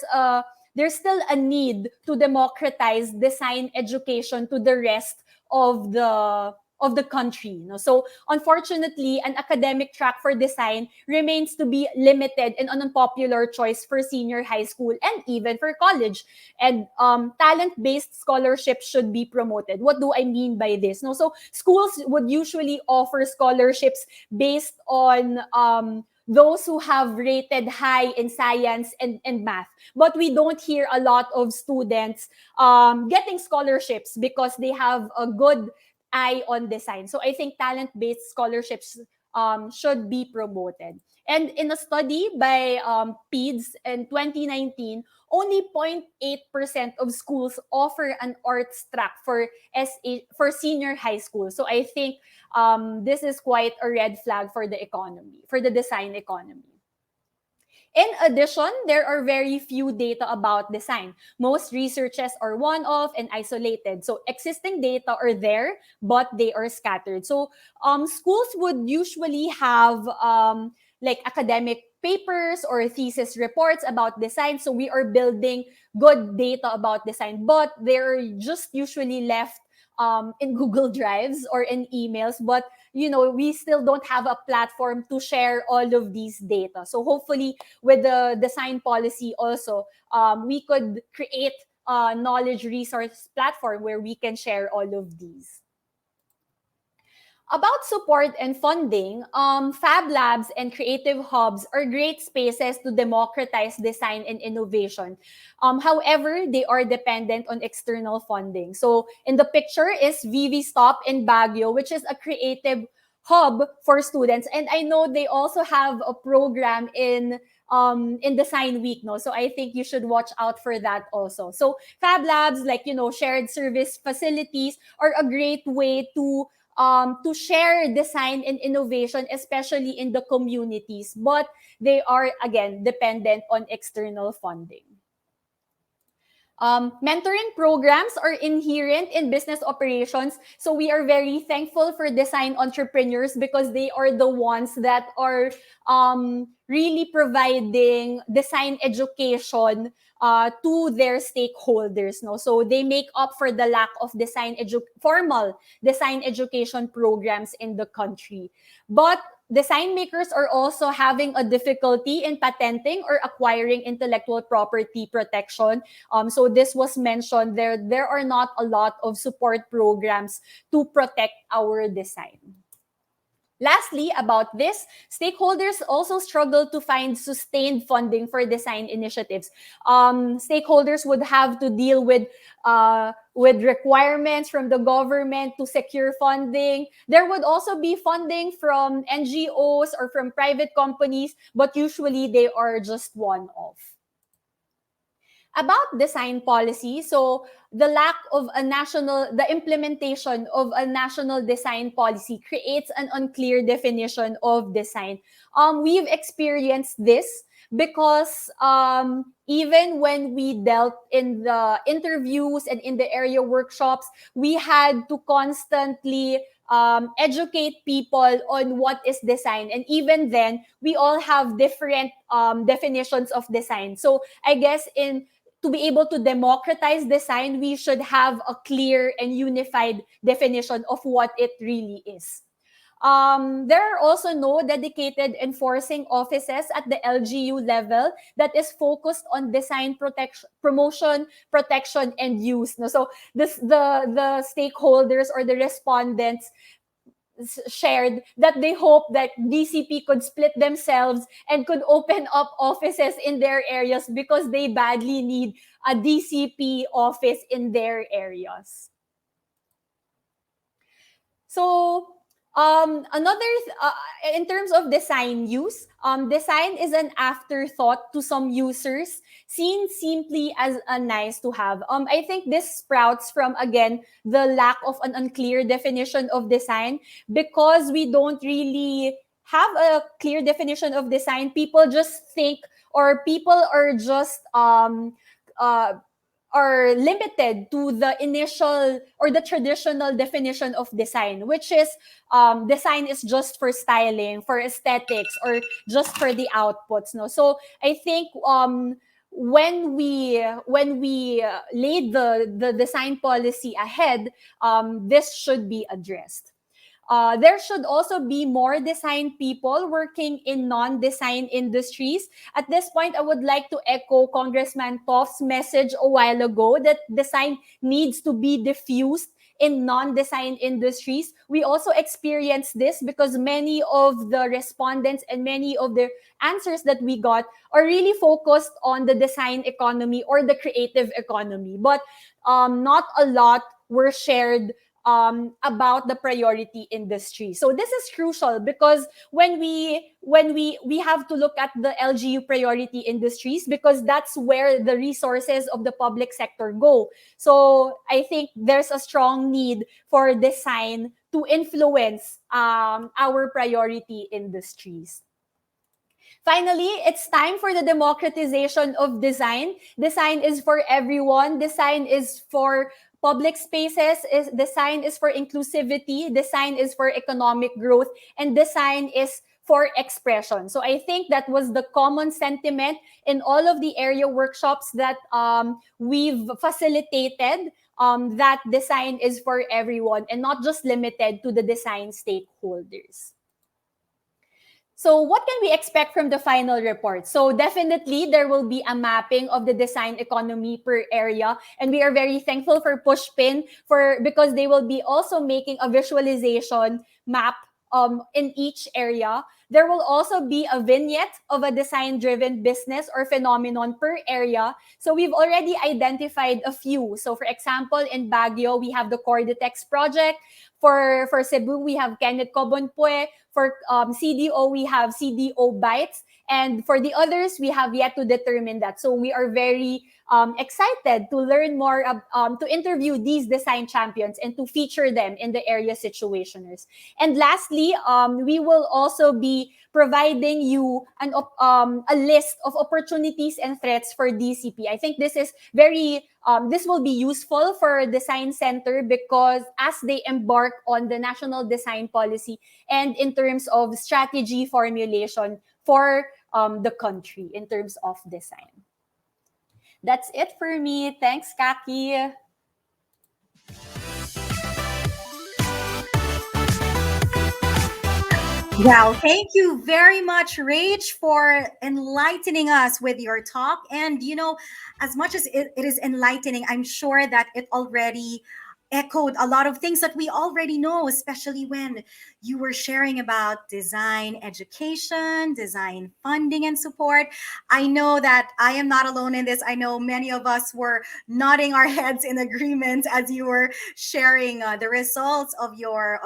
still a need to democratize design education to the rest of the country. So unfortunately, an academic track for design remains to be limited and an unpopular choice for senior high school and even for college. And talent-based scholarships should be promoted. What do I mean by this? So schools would usually offer scholarships based on those who have rated high in science and math. But we don't hear a lot of students getting scholarships because they have a good eye on design. So I think talent-based scholarships should be promoted. And in a study by PEDS in 2019, only 0.8% of schools offer an arts track for senior high school. So I think this is quite a red flag for the economy, for the design economy. In addition, there are very few data about design. Most researches are one-off and isolated. So existing data are there, but they are scattered. So schools would usually have like academic papers or thesis reports about design. So we are building good data about design, but they're just usually left in Google Drives or in emails. But we still don't have a platform to share all of these data. So hopefully with the design policy also, we could create a knowledge resource platform where we can share all of these. About support and funding, Fab Labs and creative hubs are great spaces to democratize design and innovation. However, they are dependent on external funding. So in the picture is VV Stop in Baguio, which is a creative hub for students. And I know they also have a program in Design Week, no? So I think you should watch out for that also. So Fab Labs, like, shared service facilities are a great way to share design and innovation, especially in the communities, but they are, again, dependent on external funding. Mentoring programs are inherent in business operations. So we are very thankful for design entrepreneurs because they are the ones that are really providing design education to their stakeholders. No? So they make up for the lack of formal design education programs in the country. But design makers are also having a difficulty in patenting or acquiring intellectual property protection. So this was mentioned, there are not a lot of support programs to protect our design. Lastly, about this, stakeholders also struggle to find sustained funding for design initiatives. Stakeholders would have to deal with requirements from the government to secure funding. There would also be funding from NGOs or from private companies, but usually they are just one-off. About design policy, so the implementation of a national design policy creates an unclear definition of design. We've experienced this because even when we dealt in the interviews and in the area workshops, we had to constantly educate people on what is design. And even then, we all have different definitions of design. So I guess to be able to democratize design, we should have a clear and unified definition of what it really is. There are also no dedicated enforcing offices at the LGU level that is focused on design promotion, protection, and use. No? So the stakeholders or the respondents shared that they hope that DCP could split themselves and could open up offices in their areas because they badly need a DCP office in their areas. So in terms of design use, design is an afterthought to some users, seen simply as a nice to have. I think this sprouts from, again, the lack of an unclear definition of design. Because we don't really have a clear definition of design, people just think, or people are just are limited to the initial or the traditional definition of design, which is design is just for styling, for aesthetics, or just for the outputs. No, so I think when we laid the design policy ahead, this should be addressed. There should also be more design people working in non-design industries. At this point, I would like to echo Congressman Toff's message a while ago that design needs to be diffused in non-design industries. We also experience this because many of the respondents and many of the answers that we got are really focused on the design economy or the creative economy, but not a lot were shared about the priority industry. So this is crucial because when we have to look at the LGU priority industries, because that's where the resources of the public sector go. So I think there's a strong need for design to influence our priority industries. Finally, it's time for the democratization of design. Design is for everyone. Design is for public spaces. Design is for inclusivity. Design is for economic growth. And design is for expression. So I think that was the common sentiment in all of the area workshops that we've facilitated, that design is for everyone and not just limited to the design stakeholders. So what can we expect from the final report? So definitely there will be a mapping of the design economy per area. And we are very thankful for Pushpin because they will be also making a visualization map in each area. There will also be a vignette of a design-driven business or phenomenon per area. So we've already identified a few. So for example, in Baguio, we have the Corditex project. For Cebu, we have Kenneth Cobonpue. For CDO, we have CDO Bites. And for the others, we have yet to determine that. So we are very excited to learn more, to interview these design champions and to feature them in the area situationers. And lastly, we will also be providing you a list of opportunities and threats for DCP. I think this is this will be useful for Design Center because as they embark on the national design policy and in terms of strategy formulation for the country in terms of design. That's it for me. Thanks, Kaki. Well, thank you very much, Rach, for enlightening us with your talk. And, as much as it is enlightening, I'm sure that it already echoed a lot of things that we already know, especially when you were sharing about design education, design funding and support. I know that I am not alone in this. I know many of us were nodding our heads in agreement as you were sharing the results of your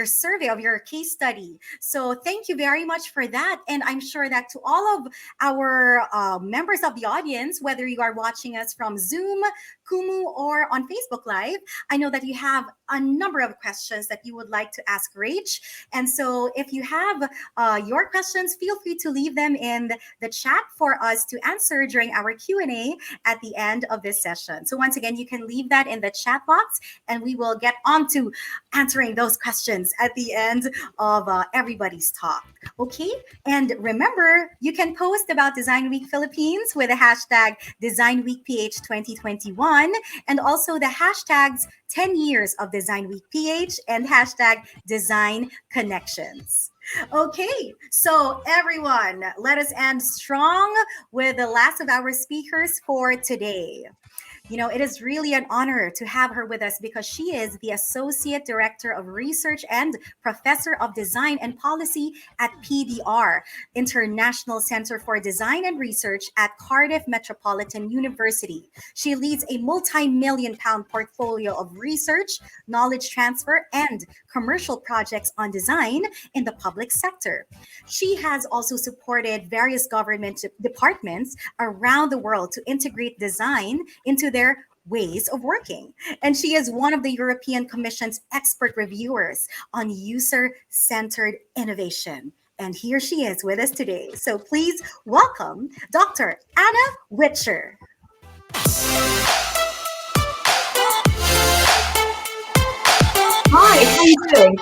survey, of your case study. So thank you very much for that. And I'm sure that to all of our members of the audience, whether you are watching us from Zoom, Kumu, or on Facebook Live, I know that you have a number of questions that you would like to ask Rach. And so if you have your questions, feel free to leave them in the chat for us to answer during our Q&A at the end of this session. So once again, you can leave that in the chat box and we will get on to answering those questions at the end of everybody's talk. Okay, and remember, you can post about Design Week Philippines with the hashtag Design Week PH 2021 and also the hashtags 10 years of Design Week PH and hashtag Design Connections. Okay, so everyone, let us end strong with the last of our speakers for today. It is really an honor to have her with us because she is the Associate Director of Research and Professor of Design and Policy at PDR, International Center for Design and Research at Cardiff Metropolitan University. She leads a multi-million-pound portfolio of research, knowledge transfer, and commercial projects on design in the public sector. She has also supported various government departments around the world to integrate design into their ways of working. And she is one of the European Commission's expert reviewers on user-centered innovation. And here she is with us today. So please welcome Dr. Anna Witcher. Hi, how are you doing?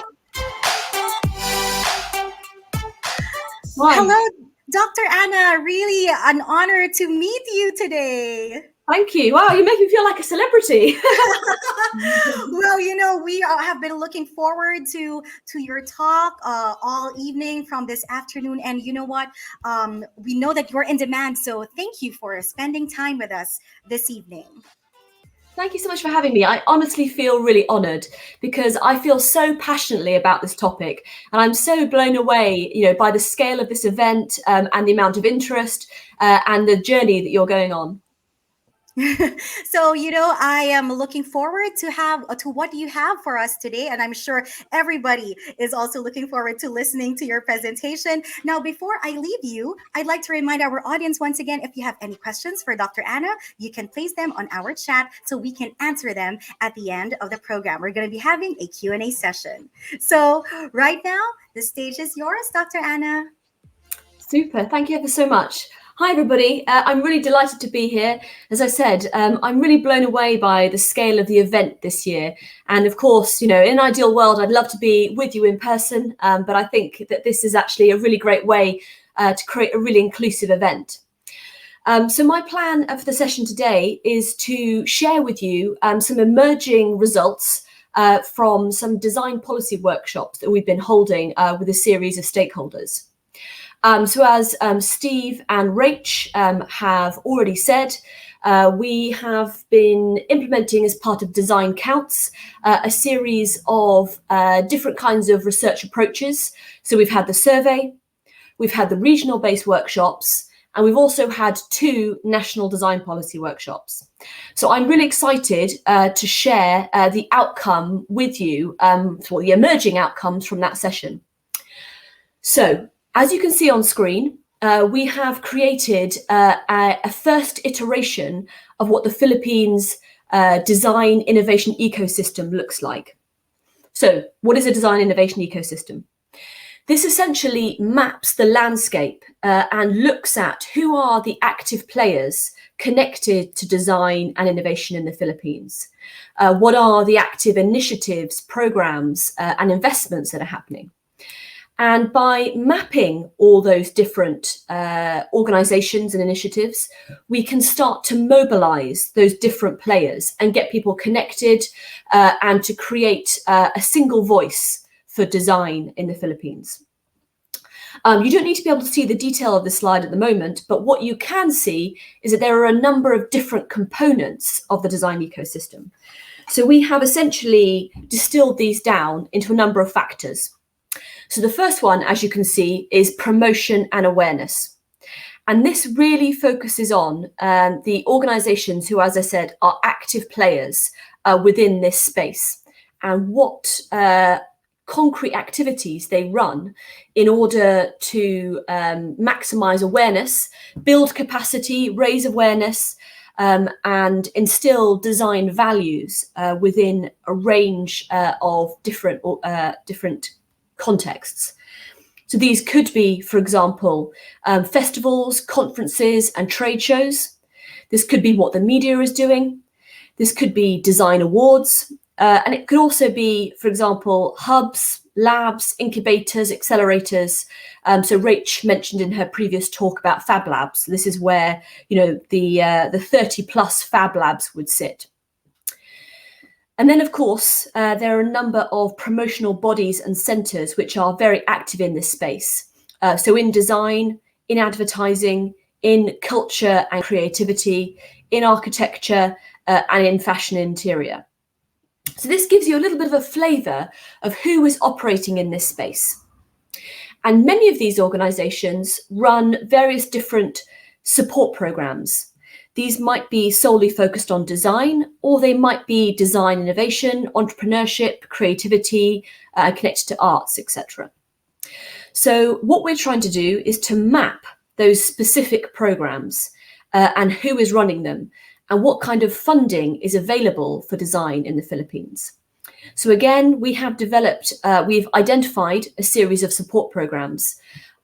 Hi. Hello, Dr. Anna. Really an honor to meet you today. Thank you. Wow, you make me feel like a celebrity. Well, we have been looking forward to your talk all evening from this afternoon. And you know what? We know that you're in demand. So thank you for spending time with us this evening. Thank you so much for having me. I honestly feel really honored because I feel so passionately about this topic. And I'm so blown away, by the scale of this event and the amount of interest and the journey that you're going on. So, I am looking forward to what you have for us today, and I'm sure everybody is also looking forward to listening to your presentation. Now, before I leave you, I'd like to remind our audience once again, if you have any questions for Dr. Anna, you can place them on our chat so we can answer them at the end of the program. We're going to be having a Q&A session. So, right now, the stage is yours, Dr. Anna. Super. Thank you ever so much. Hi, everybody. I'm really delighted to be here. As I said, I'm really blown away by the scale of the event this year. And of course, in an ideal world, I'd love to be with you in person. But I think that this is actually a really great way to create a really inclusive event. So my plan for the session today is to share with you some emerging results from some design policy workshops that we've been holding with a series of stakeholders. So as Steve and Rach have already said, we have been implementing as part of Design Counts a series of different kinds of research approaches. So we've had the survey, we've had the regional based workshops, and we've also had 2 national design policy workshops. So I'm really excited to share the outcome with you, for the emerging outcomes from that session. So, as you can see on screen, we have created a first iteration of what the Philippines design innovation ecosystem looks like. So, what is a design innovation ecosystem? This essentially maps the landscape and looks at who are the active players connected to design and innovation in the Philippines. What are the active initiatives, programs, and investments that are happening? And by mapping all those different organizations and initiatives, we can start to mobilize those different players and get people connected and to create a single voice for design in the Philippines. You don't need to be able to see the detail of the slide at the moment, but what you can see is that there are a number of different components of the design ecosystem. So we have essentially distilled these down into a number of factors. So the first one, as you can see, is promotion and awareness. And this really focuses on the organizations who, as I said, are active players within this space and what concrete activities they run in order to maximize awareness, build capacity, raise awareness, and instill design values within a range of different contexts. So these could be, for example, festivals, conferences, and trade shows. This could be what the media is doing. This could be design awards. And it could also be, for example, hubs, labs, incubators, accelerators. So Rach mentioned in her previous talk about Fab Labs. This is where, the 30 plus Fab Labs would sit. And then, of course, there are a number of promotional bodies and centres which are very active in this space. So in design, in advertising, in culture and creativity, in architecture, and in fashion and interior. So this gives you a little bit of a flavour of who is operating in this space. And many of these organisations run various different support programmes. These might be solely focused on design, or they might be design innovation, entrepreneurship, creativity, connected to arts, etc. So what we're trying to do is to map those specific programs and who is running them and what kind of funding is available for design in the Philippines. So again, we have we've identified a series of support programs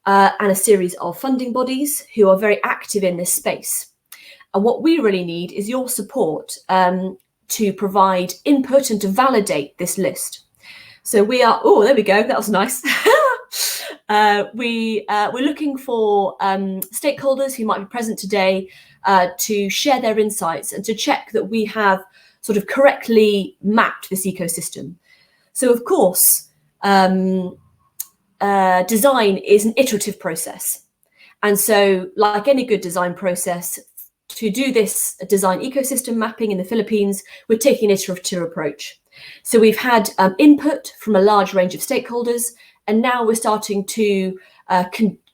and a series of funding bodies who are very active in this space. And what we really need is your support to provide input and to validate this list. So we are, oh, there we go, that was nice. We're looking for stakeholders who might be present today to share their insights and to check that we have sort of correctly mapped this ecosystem. So of course, design is an iterative process. And so like any good design process, to do this design ecosystem mapping in the Philippines, we're taking an iterative approach. So we've had input from a large range of stakeholders, and now we're starting to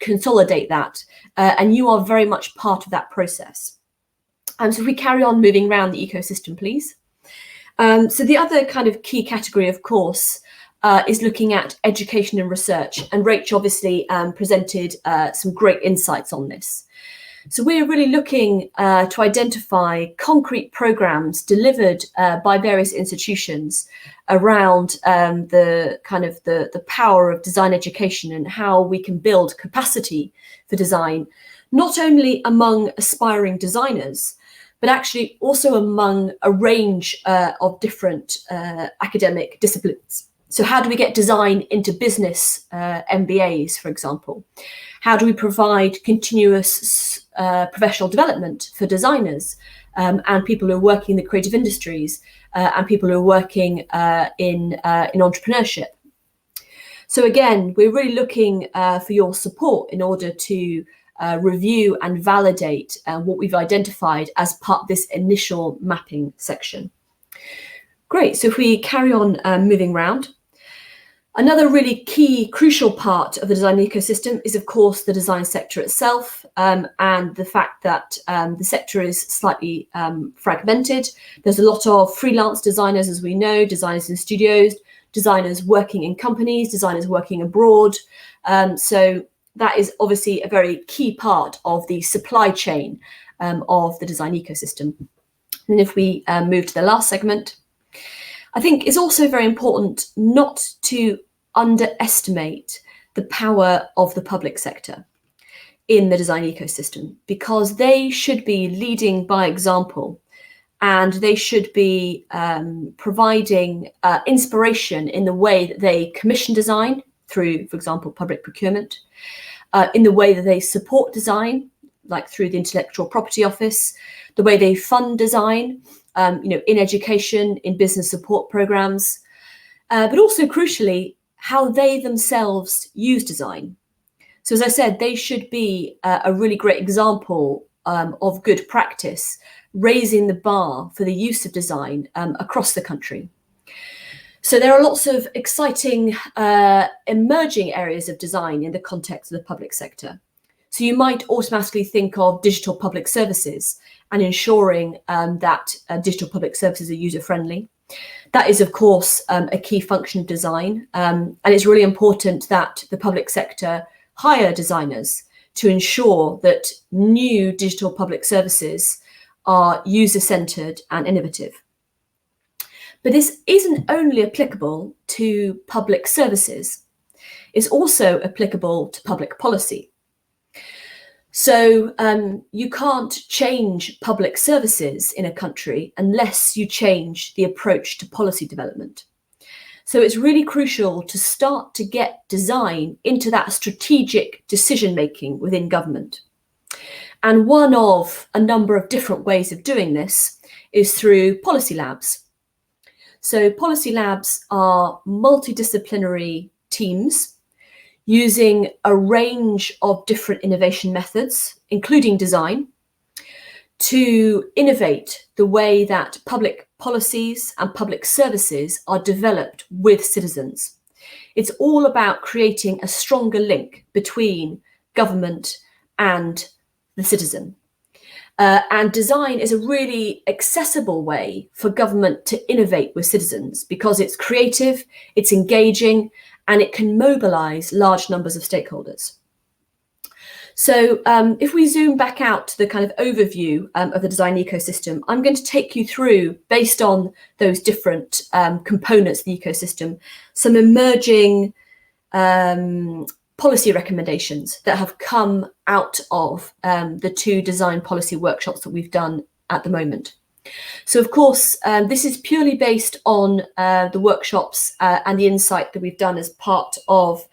consolidate that. And you are very much part of that process. So if we carry on moving around the ecosystem, please. So the other kind of key category, of course, is looking at education and research. And Rach obviously presented some great insights on this. So we're really looking to identify concrete programs delivered by various institutions around the power of design education and how we can build capacity for design, not only among aspiring designers, but actually also among a range of different academic disciplines. So how do we get design into business MBAs, for example? How do we provide continuous professional development for designers and people who are working in the creative industries and people who are working in entrepreneurship? So again, we're really looking for your support in order to review and validate what we've identified as part of this initial mapping section. Great, so if we carry on moving around. Another really key, crucial part of the design ecosystem is, of course, the design sector itself, and the fact that the sector is slightly fragmented. There's a lot of freelance designers, as we know, designers in studios, designers working in companies, designers working abroad. So that is obviously a very key part of the supply chain of the design ecosystem. And if we move to the last segment, I think it's also very important not to underestimate the power of the public sector in the design ecosystem, because they should be leading by example, and they should be providing inspiration in the way that they commission design through, for example, public procurement, in the way that they support design, like through the Intellectual Property Office, the way they fund design, in education, in business support programs, but also crucially, how they themselves use design. So as I said, they should be a really great example of good practice, raising the bar for the use of design across the country. So there are lots of exciting emerging areas of design in the context of the public sector. So you might automatically think of digital public services and ensuring that digital public services are user-friendly. That is, of course, a key function of design. And it's really important that the public sector hire designers to ensure that new digital public services are user-centered and innovative. But this isn't only applicable to public services. It's also applicable to public policy. So you can't change public services in a country unless you change the approach to policy development. So it's really crucial to start to get design into that strategic decision-making within government. And one of a number of different ways of doing this is through policy labs. So policy labs are multidisciplinary teams using a range of different innovation methods, including design, to innovate the way that public policies and public services are developed with citizens. It's all about creating a stronger link between government and the citizen. And design is a really accessible way for government to innovate with citizens because it's creative, it's engaging, and it can mobilize large numbers of stakeholders. So if we zoom back out to the kind of overview of the design ecosystem, I'm going to take you through, based on those different components of the ecosystem, some emerging policy recommendations that have come out of the 2 design policy workshops that we've done at the moment. So, of course, this is purely based on the workshops and the insight that we've done as part of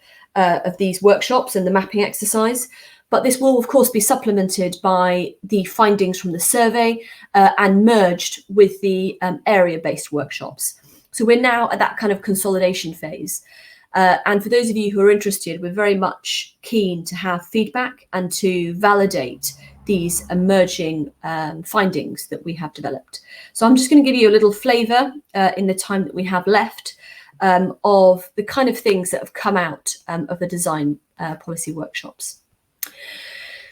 these workshops and the mapping exercise. But this will, of course, be supplemented by the findings from the survey and merged with the area-based workshops. So we're now at that kind of consolidation phase. And for those of you who are interested, we're very much keen to have feedback and to validate these emerging findings that we have developed. So I'm just going to give you a little flavour in the time that we have left of the kind of things that have come out of the design policy workshops.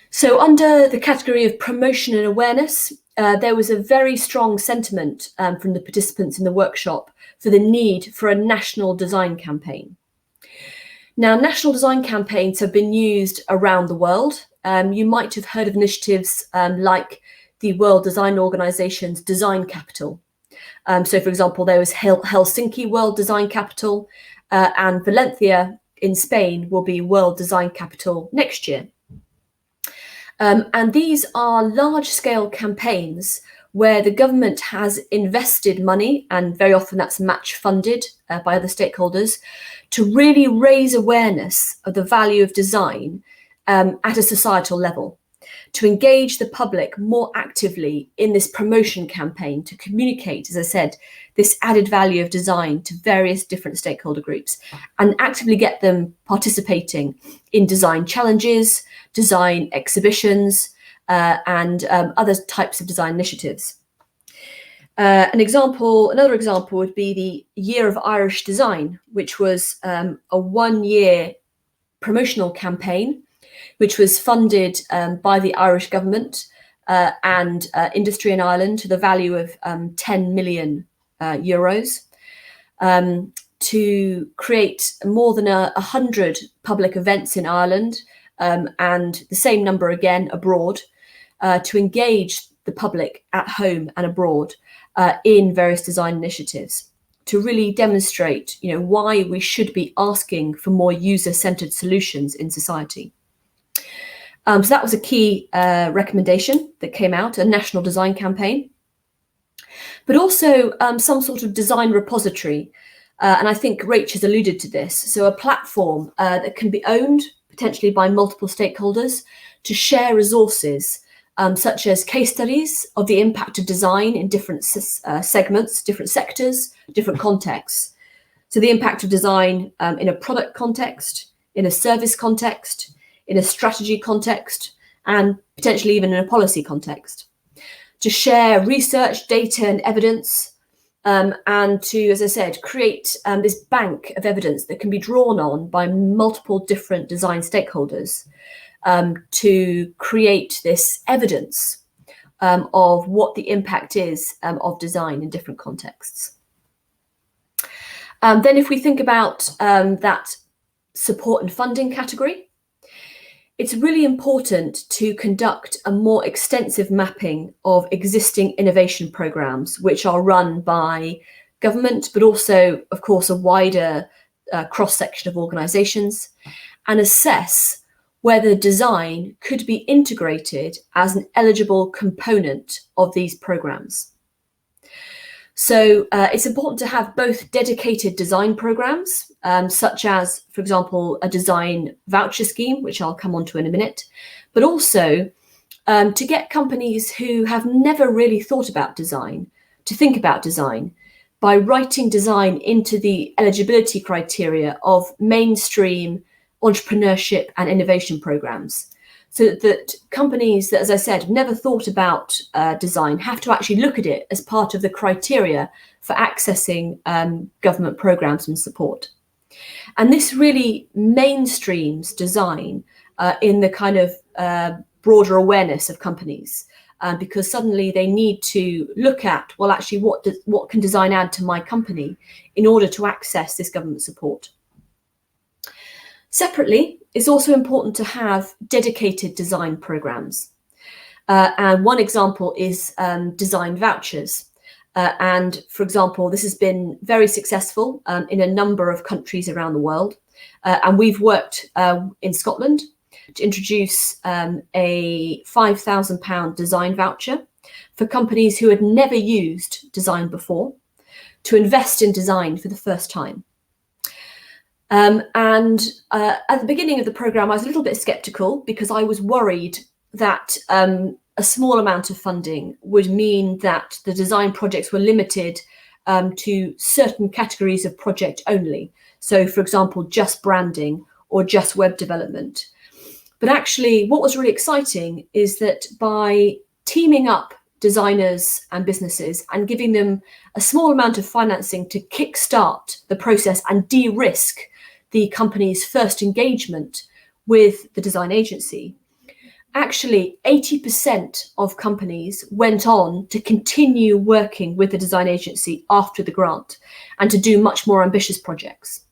So under the category of promotion and awareness, there was a very strong sentiment from the participants in the workshop for the need for a national design campaign. Now, national design campaigns have been used around the world. You might have heard of initiatives like the World Design Organization's Design Capital. So, for example, there was Helsinki World Design Capital, and Valencia in Spain will be World Design Capital next year. And these are large-scale campaigns where the government has invested money, and very often that's match funded by other stakeholders, to really raise awareness of the value of design at a societal level, to engage the public more actively in this promotion campaign, to communicate, as I said, this added value of design to various different stakeholder groups, and actively get them participating in design challenges, design exhibitions, and other types of design initiatives. Another example would be the Year of Irish Design, which was a one-year promotional campaign, which was funded by the Irish government and industry in Ireland to the value of 10 million euros, to create more than 100 public events in Ireland, and the same number again abroad, to engage the public at home and abroad in various design initiatives, to really demonstrate, why we should be asking for more user-centered solutions in society. So that was a key recommendation that came out, a national design campaign, but also some sort of design repository. And I think Rach has alluded to this. So a platform that can be owned potentially by multiple stakeholders to share resources, such as case studies of the impact of design in different segments, different sectors, different contexts. So the impact of design in a product context, in a service context, in a strategy context, and potentially even in a policy context. To share research, data, and evidence, and to, as I said, create this bank of evidence that can be drawn on by multiple different design stakeholders, to create this evidence of what the impact is of design in different contexts. Then if we think about that support and funding category, it's really important to conduct a more extensive mapping of existing innovation programs, which are run by government, but also, of course, a wider cross-section of organizations, and assess whether design could be integrated as an eligible component of these programs. So it's important to have both dedicated design programs, such as, for example, a design voucher scheme, which I'll come on to in a minute, but also to get companies who have never really thought about design to think about design by writing design into the eligibility criteria of mainstream entrepreneurship and innovation programs, so that companies that, as I said, never thought about design have to actually look at it as part of the criteria for accessing government programs and support. And this really mainstreams design in the kind of broader awareness of companies, because suddenly they need to look at, well, actually, what can design add to my company in order to access this government support? Separately, it's also important to have dedicated design programs. And one example is design vouchers. And for example, this has been very successful in a number of countries around the world. And we've worked in Scotland to introduce a £5,000 design voucher for companies who had never used design before to invest in design for the first time. And at the beginning of the programme, I was a little bit sceptical because I was worried that a small amount of funding would mean that the design projects were limited to certain categories of project only. So, for example, just branding or just web development. But actually, what was really exciting is that by teaming up designers and businesses and giving them a small amount of financing to kickstart the process and de-risk the company's first engagement with the design agency, actually 80% of companies went on to continue working with the design agency after the grant and to do much more ambitious projects.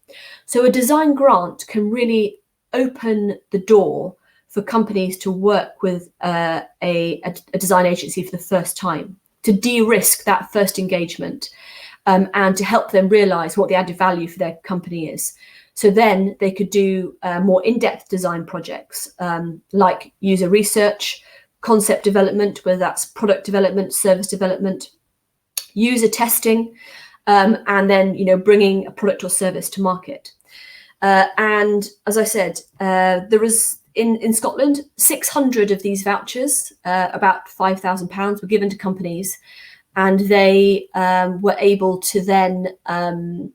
So a design grant can really open the door for companies to work with a design agency for the first time, to de-risk that first engagement, and to help them realize what the added value for their company is. So then they could do more in-depth design projects, like user research, concept development, whether that's product development, service development, user testing, and then bringing a product or service to market. And as I said, there was in Scotland 600 of these vouchers, about £5,000, were given to companies. And they were able to then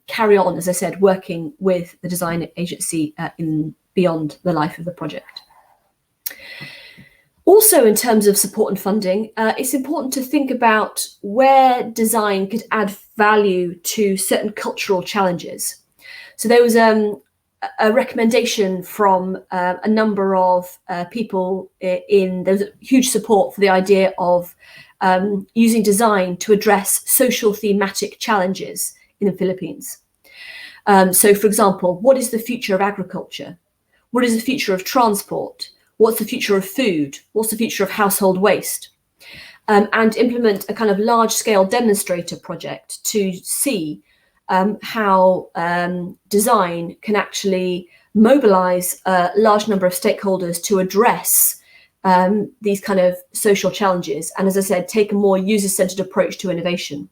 carry on, as I said, working with the design agency beyond the life of the project. Also, in terms of support and funding, it's important to think about where design could add value to certain cultural challenges. So there was a recommendation from a number of people there's huge support for the idea of using design to address social thematic challenges in the Philippines. So, for example, what is the future of agriculture? What is the future of transport? What's the future of food? What's the future of household waste? And implement a kind of large-scale demonstrator project to see how design can actually mobilize a large number of stakeholders to address these kind of social challenges, and as I said, take a more user-centered approach to innovation.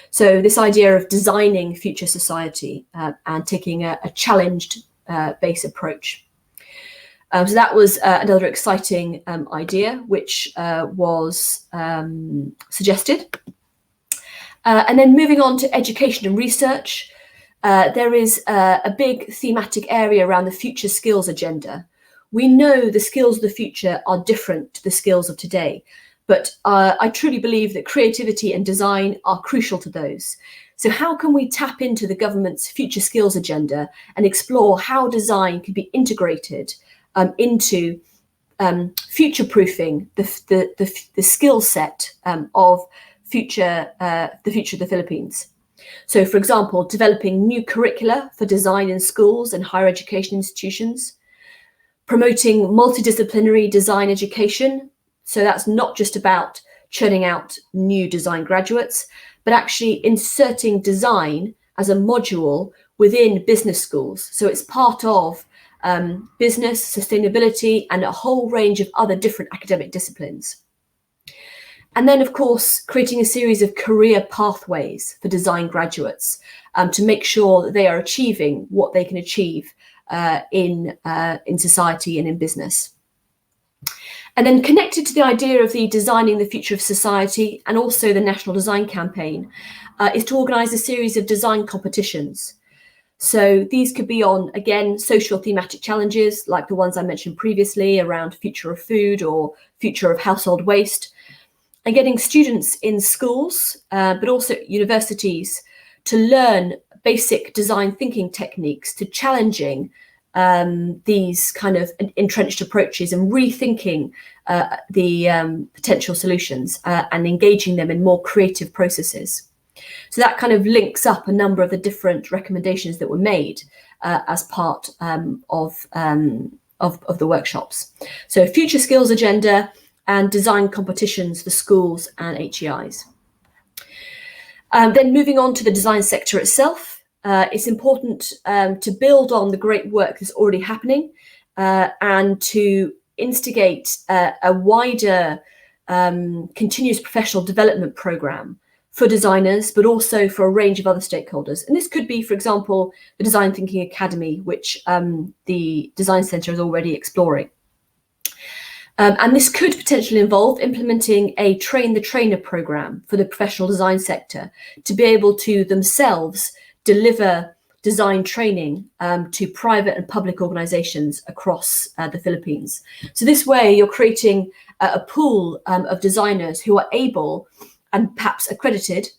So this idea of designing future society and taking a challenged base approach. So that was another exciting idea which was suggested. And then moving on to education and research, there is a big thematic area around the future skills agenda. We know the skills of the future are different to the skills of today, but I truly believe that creativity and design are crucial to those. So how can we tap into the government's future skills agenda and explore how design can be integrated into future-proofing the skill set of the future of the Philippines? So, for example, developing new curricula for design in schools and higher education institutions, promoting multidisciplinary design education. So that's not just about churning out new design graduates, but actually inserting design as a module within business schools. So it's part of business, sustainability, and a whole range of other different academic disciplines. And then, of course, creating a series of career pathways for design graduates to make sure that they are achieving what they can achieve in society and in business. And then connected to the idea of the Designing the Future of Society and also the National Design Campaign is to organise a series of design competitions. So these could be on, again, social thematic challenges like the ones I mentioned previously around future of food or future of household waste, and getting students in schools, but also universities, to learn basic design thinking techniques to challenging these kind of entrenched approaches and rethinking the potential solutions and engaging them in more creative processes. So that kind of links up a number of the different recommendations that were made as part of the workshops. So future skills agenda and design competitions for schools and HEIs. Then moving on to the design sector itself, it's important to build on the great work that's already happening and to instigate a wider continuous professional development program for designers, but also for a range of other stakeholders. And this could be, for example, the Design Thinking Academy, which the Design Centre is already exploring. And this could potentially involve implementing a train the trainer program for the professional design sector to be able to themselves deliver design training to private and public organizations across the Philippines. So this way you're creating a pool of designers who are able and perhaps accredited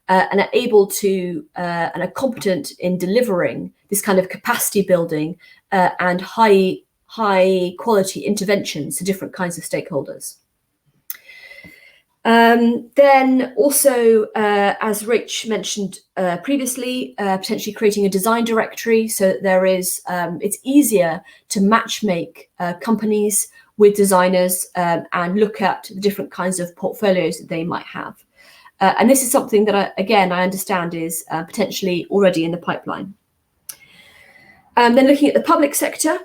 and are able to and are competent in delivering this kind of capacity building and high high quality interventions to different kinds of stakeholders. Then also, as Rich mentioned previously, potentially creating a design directory so that there is, it's easier to matchmake companies with designers and look at the different kinds of portfolios that they might have. And this is something that, I understand is potentially already in the pipeline. Then looking at the public sector,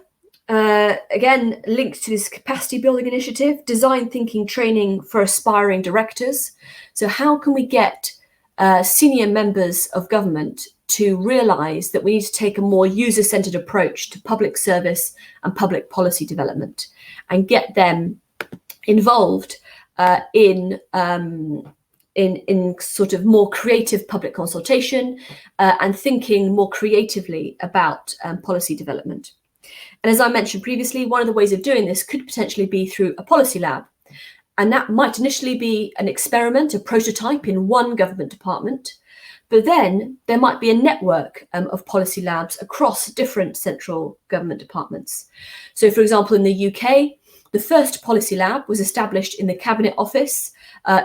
again, linked to this capacity building initiative, design thinking training for aspiring directors. So how can we get senior members of government to realise that we need to take a more user-centred approach to public service and public policy development and get them involved in sort of more creative public consultation and thinking more creatively about policy development. And as I mentioned previously, one of the ways of doing this could potentially be through a policy lab. And that might initially be an experiment, a prototype in one government department. But then there might be a network of policy labs across different central government departments. So, for example, in the UK, the first policy lab was established in the Cabinet Office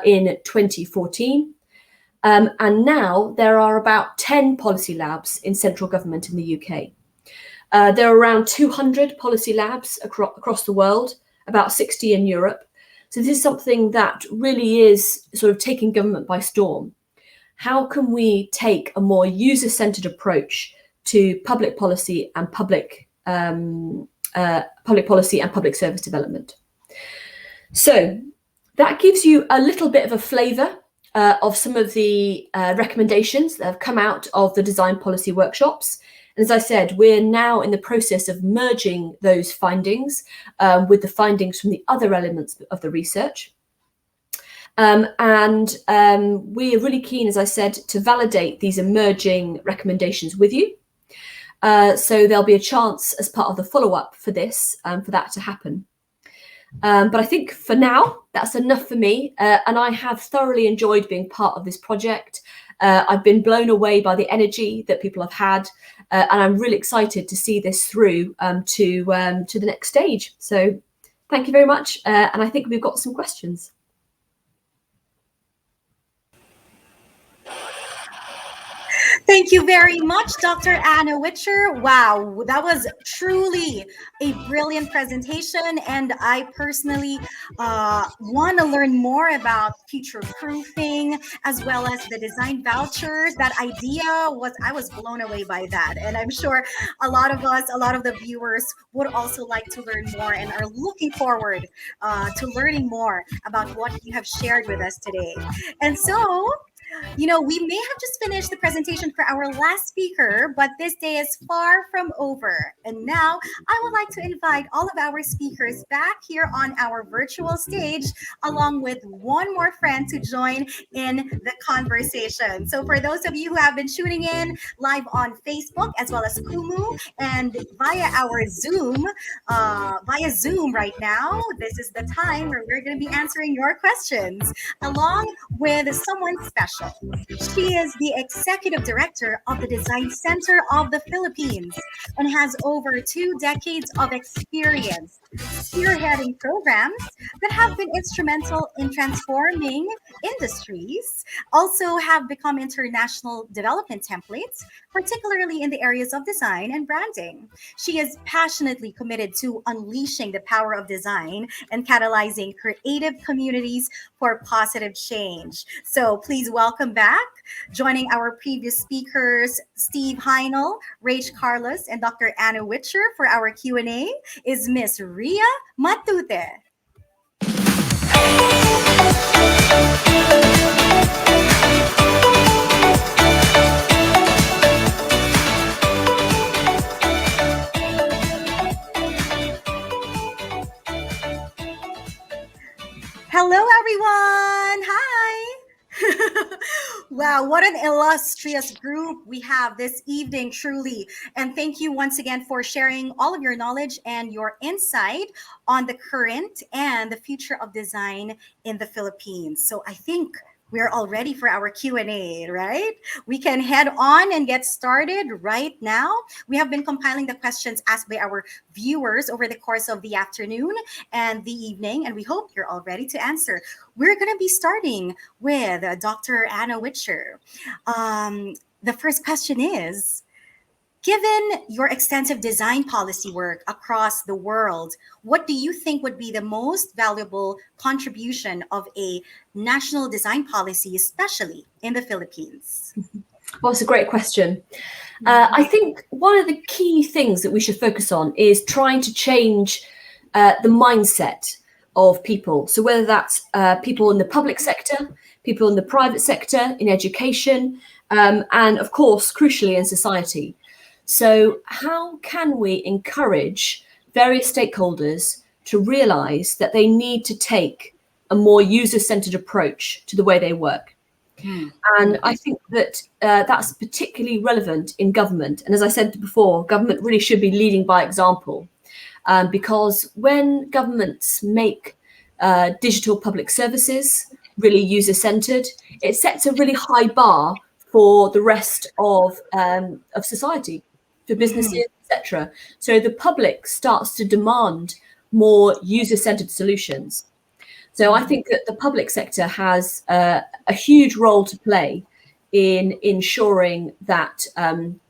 in 2014. And now there are about 10 policy labs in central government in the UK. There are around 200 policy labs across the world, about 60 in Europe. So this is something that really is sort of taking government by storm. How can we take a more user-centered approach to public policy and public policy and public service development? So that gives you a little bit of a flavour of some of the recommendations that have come out of the design policy workshops. And as I said, we're now in the process of merging those findings with the findings from the other elements of the research. And we are really keen, as I said, to validate these emerging recommendations with you. So there'll be a chance as part of the follow-up for this, for that to happen. But I think for now, that's enough for me. And I have thoroughly enjoyed being part of this project. I've been blown away by the energy that people have had. And I'm really excited to see this through to the next stage. So thank you very much. And I think we've got some questions. Thank you very much, Dr. Anna Witcher. Wow, that was truly a brilliant presentation. And I personally want to learn more about future proofing as well as the design vouchers. That idea I was blown away by that. And I'm sure a lot of us, a lot of the viewers would also like to learn more and are looking forward to learning more about what you have shared with us today. And so, you know, we may have just finished the presentation for our last speaker, but this day is far from over. And now I would like to invite all of our speakers back here on our virtual stage, along with one more friend to join in the conversation. So for those of you who have been tuning in live on Facebook, as well as Kumu, and via our Zoom, right now, this is the time where we're going to be answering your questions, along with someone special. She is the Executive Director of the Design Center of the Philippines and has over 2 decades of experience spearheading programs that have been instrumental in transforming industries, also have become international development templates, particularly in the areas of design and branding. She is passionately committed to unleashing the power of design and catalyzing creative communities for positive change. So please welcome back, joining our previous speakers, Steve Hignell, Reich Carlos, and Dr. Anna Witcher for our Q&A, is Miss Rhea Matute. Hello, everyone. Hi. Wow, what an illustrious group we have this evening, truly. And thank you once again for sharing all of your knowledge and your insight on the current and the future of design in the Philippines. So I think we're all ready for our Q&A, right? We can head on and get started right now. We have been compiling the questions asked by our viewers over the course of the afternoon and the evening, and we hope you're all ready to answer. We're going to be starting with Dr. Anna Witcher. The first question is, given your extensive design policy work across the world, what do you think would be the most valuable contribution of a national design policy, especially in the Philippines? Well, it's a great question. I think one of the key things that we should focus on is trying to change the mindset of people. So whether that's people in the public sector, people in the private sector, in education, and of course, crucially, in society. So how can we encourage various stakeholders to realize that they need to take a more user-centered approach to the way they work? And I think that that's particularly relevant in government. And as I said before, government really should be leading by example, because when governments make digital public services really user-centered, it sets a really high bar for the rest of society, for businesses, etc. So the public starts to demand more user-centered solutions. So I think that the public sector has a huge role to play in ensuring that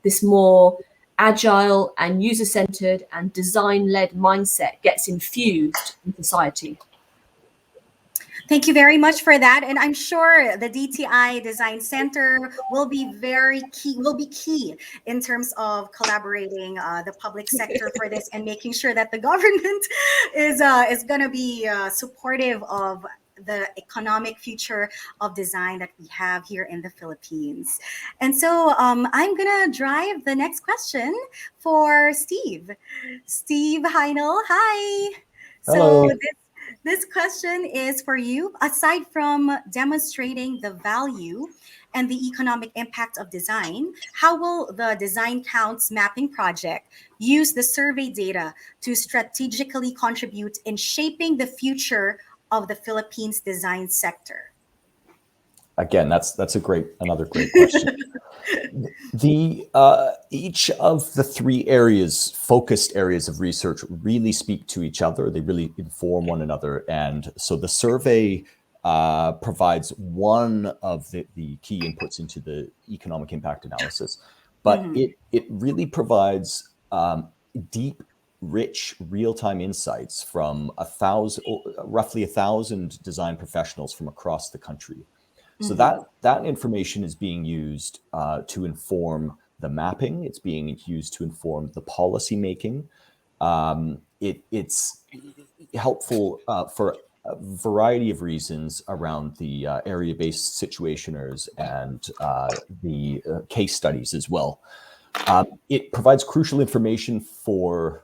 this more agile and user-centered and design-led mindset gets infused in society. Thank you very much for that. And I'm sure the DTI Design Center will be key in terms of collaborating the public sector for this and making sure that the government is going to be supportive of the economic future of design that we have here in the Philippines. And so I'm going to drive the next question for Steve. Steve Hignell, hi. Hello. So this question is for you. Aside from demonstrating the value and the economic impact of design, how will the Design Counts mapping project use the survey data to strategically contribute in shaping the future of the Philippines design sector? Again, that's another great question. Each of the three focused areas of research really speak to each other. They really inform one another. And so the survey provides one of the key inputs into the economic impact analysis, but it really provides deep, rich, real-time insights from roughly 1,000 design professionals from across the country. So that information is being used to inform the mapping. It's being used to inform the policy making. It's helpful for a variety of reasons around the area-based situationers and the case studies as well. It provides crucial information for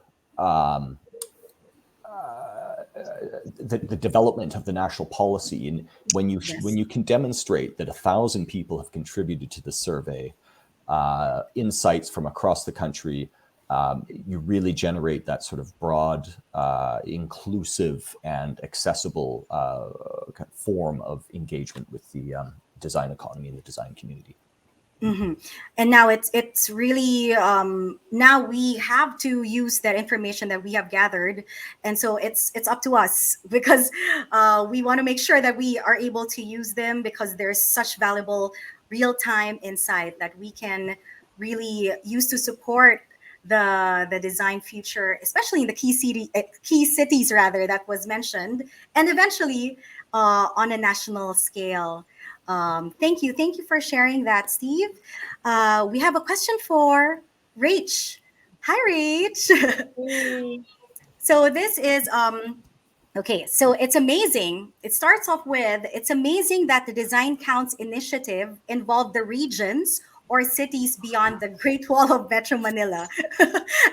the development of the national policy. And when you can demonstrate that 1,000 people have contributed to the survey, insights from across the country, you really generate that sort of broad, inclusive and accessible form of engagement with the design economy and the design community. And now it's really now we have to use that information that we have gathered, and so it's up to us, because we want to make sure that we are able to use them, because there's such valuable real-time insight that we can really use to support the design future, especially in the key cities rather that was mentioned, and eventually on a national scale. Thank you for sharing that, Steve. We have a question for Rach. Hi, Rach. So this is okay. So it's amazing. It starts off with, it's amazing that the Design Counts initiative involved the regions or cities beyond the Great Wall of Metro Manila,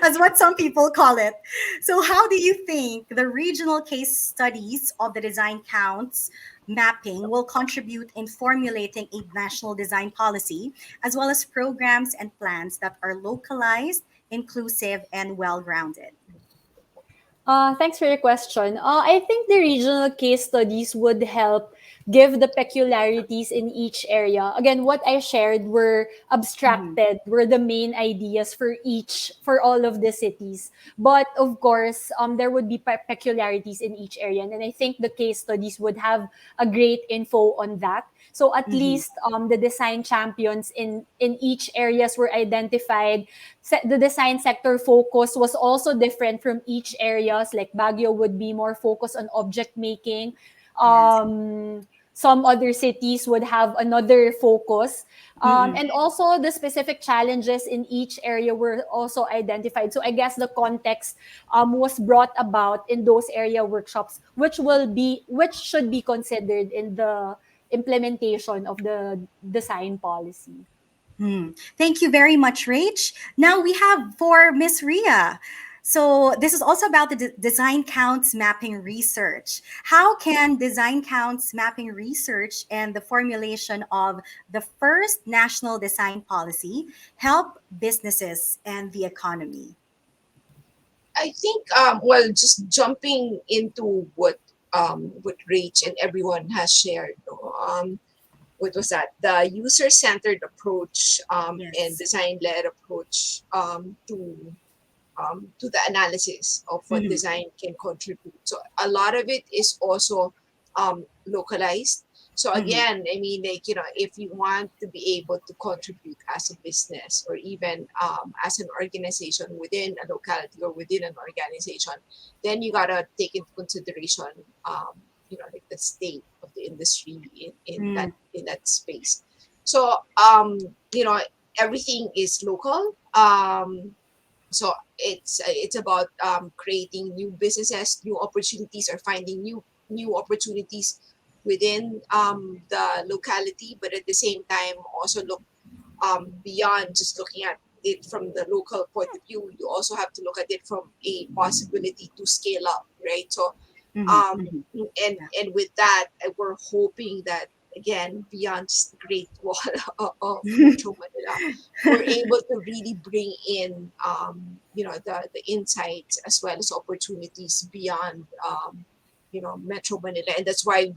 as what some people call it. So how do you think the regional case studies of the Design Counts mapping will contribute in formulating a national design policy, as well as programs and plans that are localized, inclusive, and well-grounded? Thanks for your question. I think the regional case studies would help give the peculiarities in each area. Again, what I shared were abstracted, were the main ideas for all of the cities. But of course, there would be peculiarities in each area. And I think the case studies would have a great info on that. So at least the design champions in each areas were identified. The design sector focus was also different from each areas. Like Baguio would be more focused on object making. Some other cities would have another focus. And also the specific challenges in each area were also identified. So I guess the context was brought about in those area workshops, which should be considered in the implementation of the design policy. Thank you very much, Rach. Now we have for Miss Rhea. So this is also about the design counts mapping research. How can design counts mapping research and the formulation of the first national design policy help businesses and the economy? I think, just jumping into what Rach and everyone has shared, what was that? The user-centered approach and design-led approach to the analysis of what design can contribute. So a lot of it is also localized. So again, I mean, like, if you want to be able to contribute as a business or even as an organization within a locality or within an organization, then you gotta take into consideration, like the state of the industry in that space. So everything is local. So it's about creating new businesses, new opportunities, or finding new opportunities within the locality, but at the same time also look beyond just looking at it from the local point of view. You also have to look at it from a possibility to scale up, right? So and with that, we're hoping that, again, beyond just the Great Wall of Metro Manila, we're able to really bring in the insights as well as opportunities beyond Metro Manila. And that's why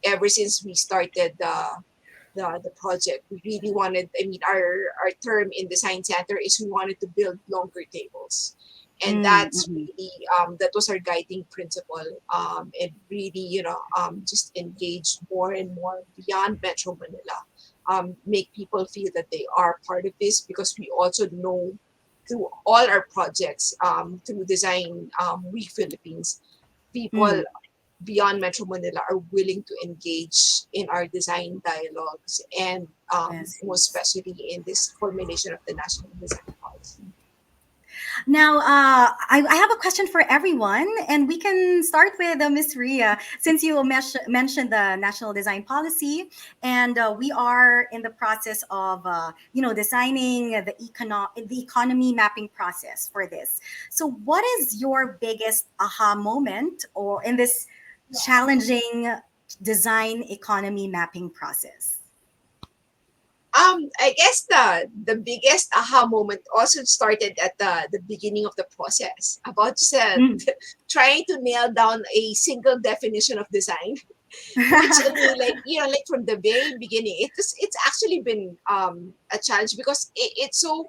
ever since we started the project, we really wanted, I mean, our term in Design Center is we wanted to build longer tables. And that's really, that was our guiding principle, and really, just engage more and more beyond Metro Manila, make people feel that they are part of this, because we also know through all our projects, through Design Week Philippines, people beyond Metro Manila are willing to engage in our design dialogues, and most especially in this formulation of the National Design Policy. Now, I have a question for everyone, and we can start with Ms. Rhea, since you mentioned the National Design Policy, and we are in the process of, designing the economy mapping process for this. So, what is your biggest aha moment, or in this challenging design economy mapping process? I guess the biggest aha moment also started at the beginning of the process, about just trying to nail down a single definition of design, which, I mean, like from the very beginning, it's actually been a challenge, because it's so,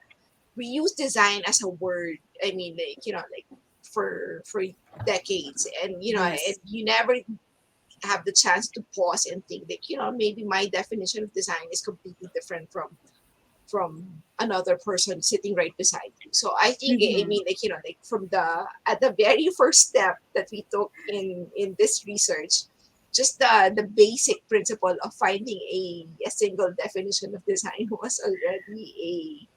we use design as a word. I mean, like for decades, and and you never have the chance to pause and think that, maybe my definition of design is completely different from another person sitting right beside you. So I think, I mean, like from at the very first step that we took in this research, just the basic principle of finding a single definition of design was already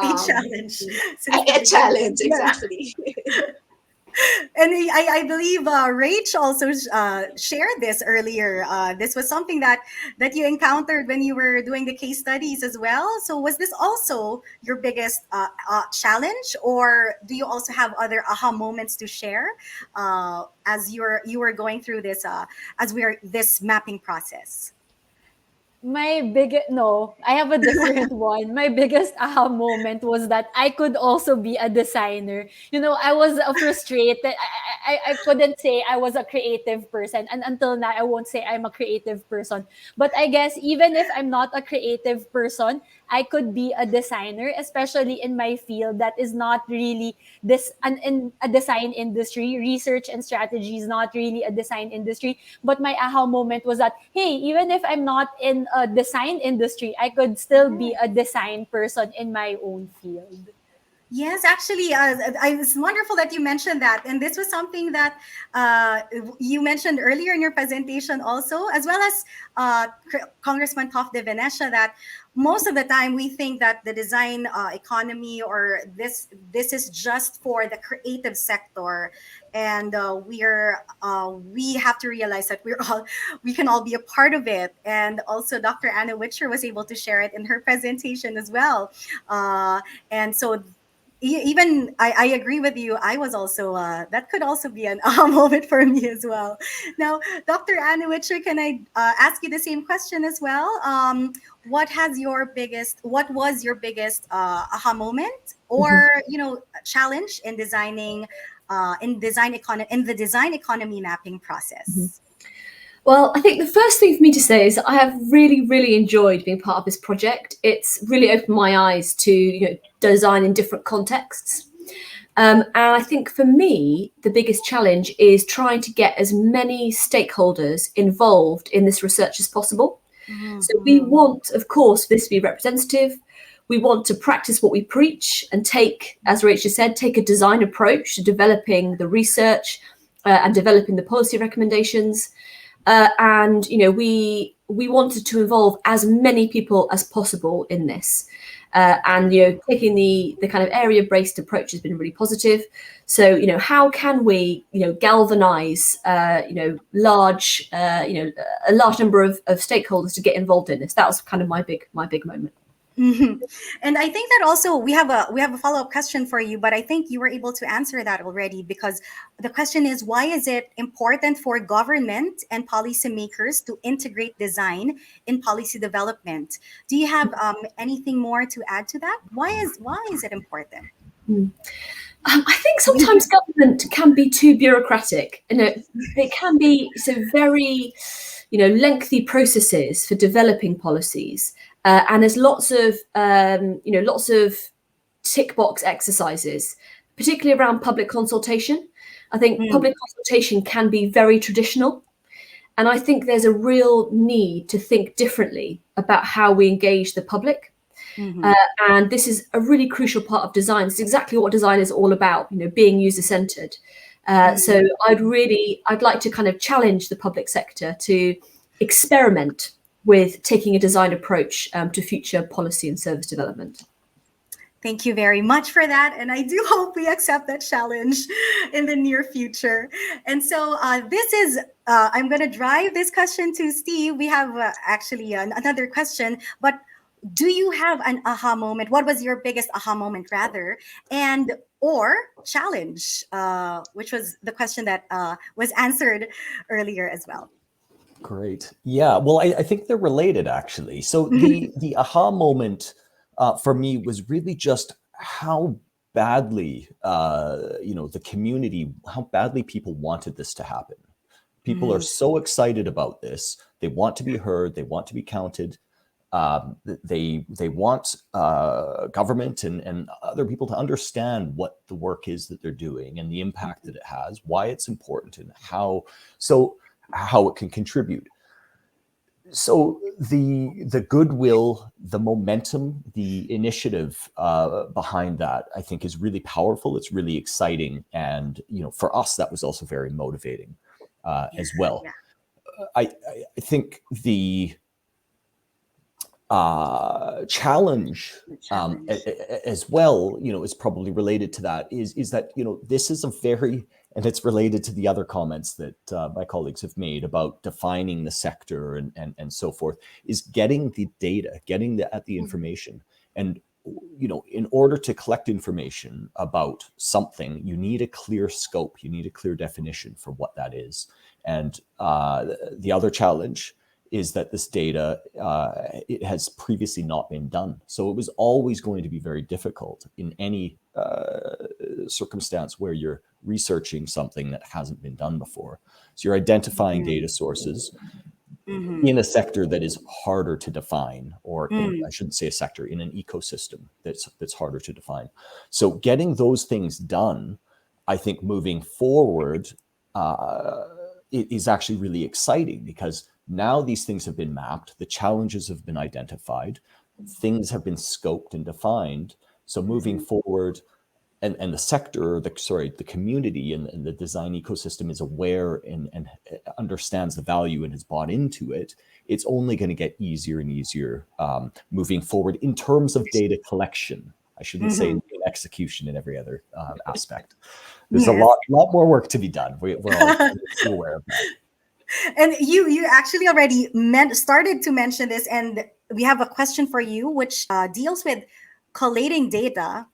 a challenge. A challenge, exactly. And I believe Rach also shared this earlier. This was something that you encountered when you were doing the case studies as well. So was this also your biggest challenge, or do you also have other aha moments to share as you were going through this this mapping process? I have a different one. My biggest aha moment was that I could also be a designer. I was frustrated. I couldn't say I was a creative person, and until now I won't say I'm a creative person. But I guess even if I'm not a creative person, I could be a designer, especially in my field that is not really in a design industry. Research and strategy is not really a design industry. But my aha moment was that, hey, even if I'm not in a design industry, I could still be a design person in my own field. Yes, actually, it's wonderful that you mentioned that. And this was something that you mentioned earlier in your presentation also, as well as Congressman Toff de Venecia, that most of the time we think that the design economy or this is just for the creative sector. And we have to realize that we can all be a part of it. And also Dr. Anna Witcher was able to share it in her presentation as well. And so even I agree with you. I was also that could also be an aha moment for me as well. Now, Dr. Anna Witcher, can I ask you the same question as well? What was your biggest aha moment or challenge in designing in the design economy mapping process? Well, I think the first thing for me to say is that I have really, really enjoyed being part of this project. It's really opened my eyes to design in different contexts. And I think for me, the biggest challenge is trying to get as many stakeholders involved in this research as possible. Mm-hmm. So we want, of course, this to be representative. We want to practice what we preach and take, as Rachel said, take a design approach to developing the research and developing the policy recommendations. And we wanted to involve as many people as possible in this, and taking the kind of area-based approach has been really positive. So how can we galvanize a large number of stakeholders to get involved in this? That was kind of my big moment. Mm-hmm. And I think that also we have a follow-up question for you, but I think you were able to answer that already, because the question is, why is it important for government and policymakers to integrate design in policy development? Do you have anything more to add to that? Why is it important? I think sometimes government can be too bureaucratic. It can be very lengthy processes for developing policies. And there's lots of tick box exercises, particularly around public consultation. I think public consultation can be very traditional. And I think there's a real need to think differently about how we engage the public. Mm-hmm. And this is a really crucial part of design. It's exactly what design is all about, being user-centered. So I'd like to kind of challenge the public sector to experiment with taking a design approach to future policy and service development. Thank you very much for that. And I do hope we accept that challenge in the near future. And so I'm going to drive this question to Steve. We have actually another question, but do you have an aha moment? What was your biggest aha moment rather? Or challenge, which was the question that was answered earlier as well. Great. Yeah, well, I think they're related, actually. So the aha moment for me was really just how badly, the community, how badly people wanted this to happen. People are so excited about this. They want to be heard. They want to be counted. They want government and other people to understand what the work is that they're doing and the impact that it has, why it's important, and how it can contribute. So the goodwill, the momentum, the initiative behind that, I think, is really powerful. It's really exciting, and for us, that was also very motivating as well. Yeah. I think the challenge as well, is probably related to that. Is that this is a very, and it's related to the other comments that my colleagues have made about defining the sector and so forth, is getting the data, getting the information. And, in order to collect information about something, you need a clear scope, you need a clear definition for what that is. And the other challenge is that this data, it has previously not been done. So it was always going to be very difficult in any circumstance where you're researching something that hasn't been done before. So you're identifying data sources in a sector that is harder to define, or I shouldn't say a sector, in an ecosystem that's harder to define. So getting those things done, I think moving forward it is actually really exciting, because now these things have been mapped, the challenges have been identified, things have been scoped and defined. So moving forward, and the sector, the community and the design ecosystem is aware and understands the value and has bought into it, it's only going to get easier and easier moving forward in terms of data collection. I shouldn't say in execution in every other aspect. There's a lot more work to be done. We're all aware of that. And you actually already started to mention this, and we have a question for you, which deals with collating data.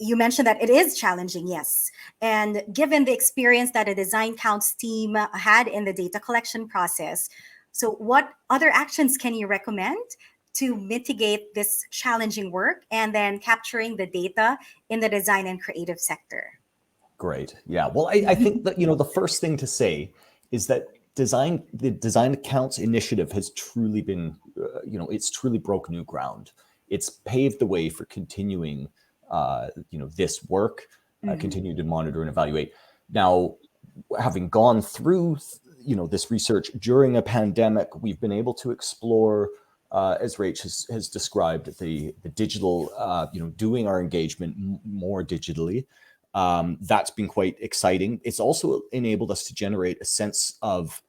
You mentioned that it is challenging, yes. And given the experience that a design counts team had in the data collection process, so what other actions can you recommend to mitigate this challenging work and then capturing the data in the design and creative sector? Great. Yeah. Well, I think that, the first thing to say is that the Design Counts initiative has truly been, it's truly broke new ground. It's paved the way for continuing, this work, continue to monitor and evaluate. Now, having gone through, this research during a pandemic, we've been able to explore, as Rach has described, the digital, doing our engagement more digitally. That's been quite exciting. It's also enabled us to generate a sense of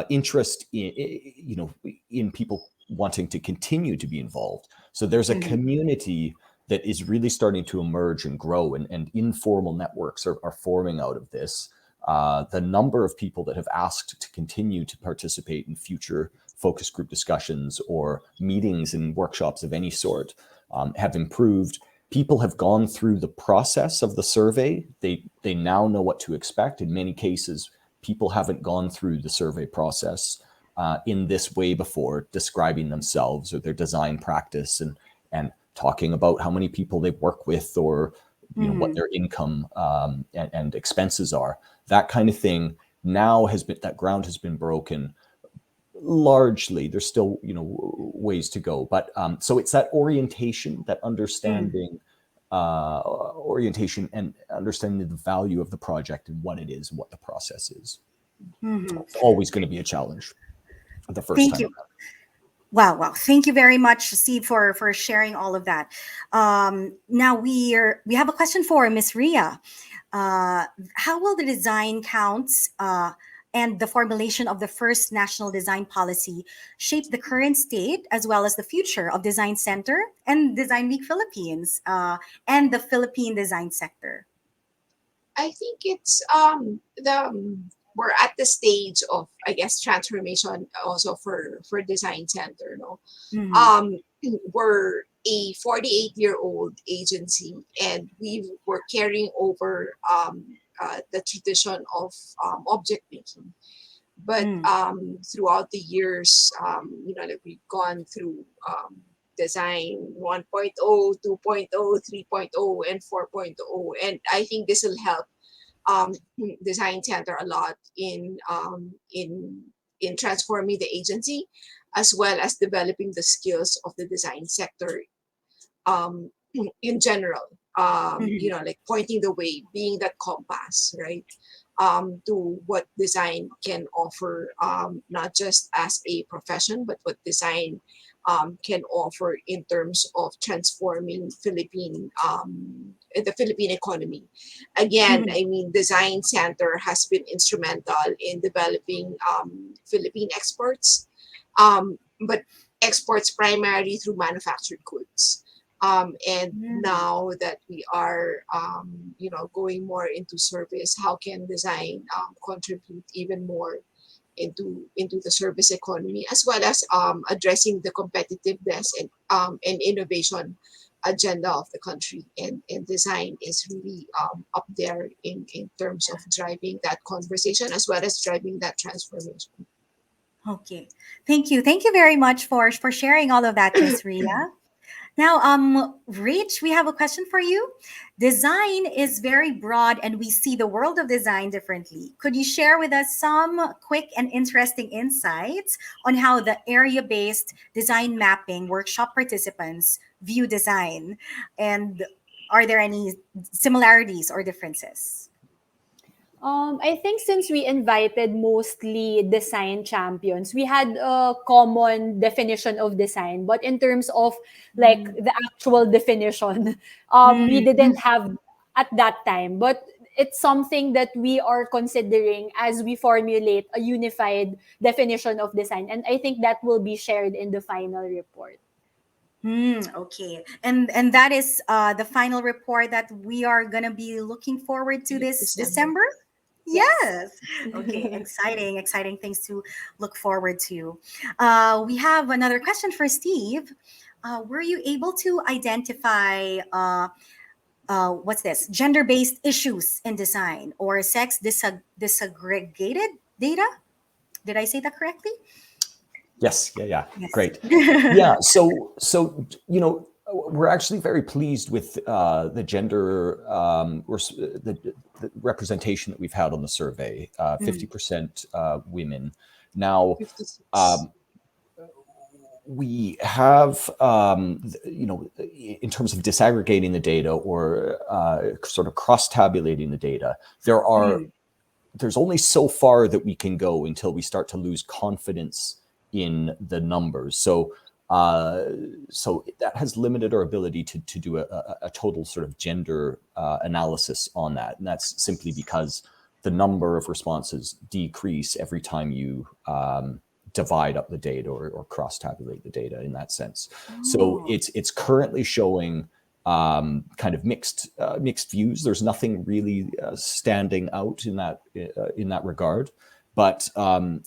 interest in people wanting to continue to be involved. So there's a community that is really starting to emerge and grow, and informal networks are forming out of this. The number of people that have asked to continue to participate in future focus group discussions or meetings and workshops of any sort have improved. People have gone through the process of the survey. They now know what to expect. In many cases, people haven't gone through the survey process in this way before, describing themselves or their design practice and talking about how many people they work with, or what their income and expenses are. That kind of thing now that ground has been broken. Largely, there's still ways to go, but so it's that orientation, that understanding, orientation, and understanding the value of the project and what it is and what the process is. It's always going to be a challenge the first Thank time you. around. Wow. Thank you very much, Steve, for sharing all of that. Now we have a question for Miss Rhea. How will the design counts and the formulation of the first national design policy shape the current state as well as the future of Design Center and Design Week Philippines and the Philippine design sector? I think it's we're at the stage of, I guess, transformation also for Design Center. We're a 48-year-old agency, and we're carrying over the tradition of object making. But throughout the years, we've gone through design 1.0, 2.0, 3.0, and 4.0, and I think this will help Design Center a lot in transforming the agency, as well as developing the skills of the design sector in general. Like pointing the way, being that compass, right? To what design can offer, not just as a profession, but what design can offer in terms of transforming the Philippine economy. Again, I mean, Design Center has been instrumental in developing Philippine exports, but exports primarily through manufactured goods. And now that we are, going more into service, how can design contribute even more into the service economy, as well as addressing the competitiveness and innovation agenda of the country, and design is really up there in terms of driving that conversation as well as driving that transformation. Okay, thank you very much for sharing all of that, Ms. Rhea. Now, Rich, we have a question for you. Design is very broad and we see the world of design differently. Could you share with us some quick and interesting insights on how the area based design mapping workshop participants view design? And are there any similarities or differences? I think since we invited mostly design champions, we had a common definition of design. But in terms of like Mm. the actual definition, we Mm. didn't have at that time. But it's something that we are considering as we formulate a unified definition of design. And I think that will be shared in the final report. Okay, and that is the final report that we are gonna be looking forward to this December. December. Yes. Yes. Okay. Exciting things to look forward to. We have another question for Steve. Were you able to identify what's this? Gender-based issues in design or sex disaggregated data? Did I say that correctly? Yes, yeah, Yes. great. Yeah, so we're actually very pleased with the gender the representation that we've had on the survey. 50% women. Now, 56. we have, in terms of disaggregating the data or sort of cross-tabulating the data, there's only so far that we can go until we start to lose confidence in the numbers. So that has limited our ability to do a total sort of gender analysis on that. And that's simply because the number of responses decrease every time you divide up the data or cross-tabulate the data in that sense. So it's currently showing kind of mixed views. There's nothing really standing out in that regard, but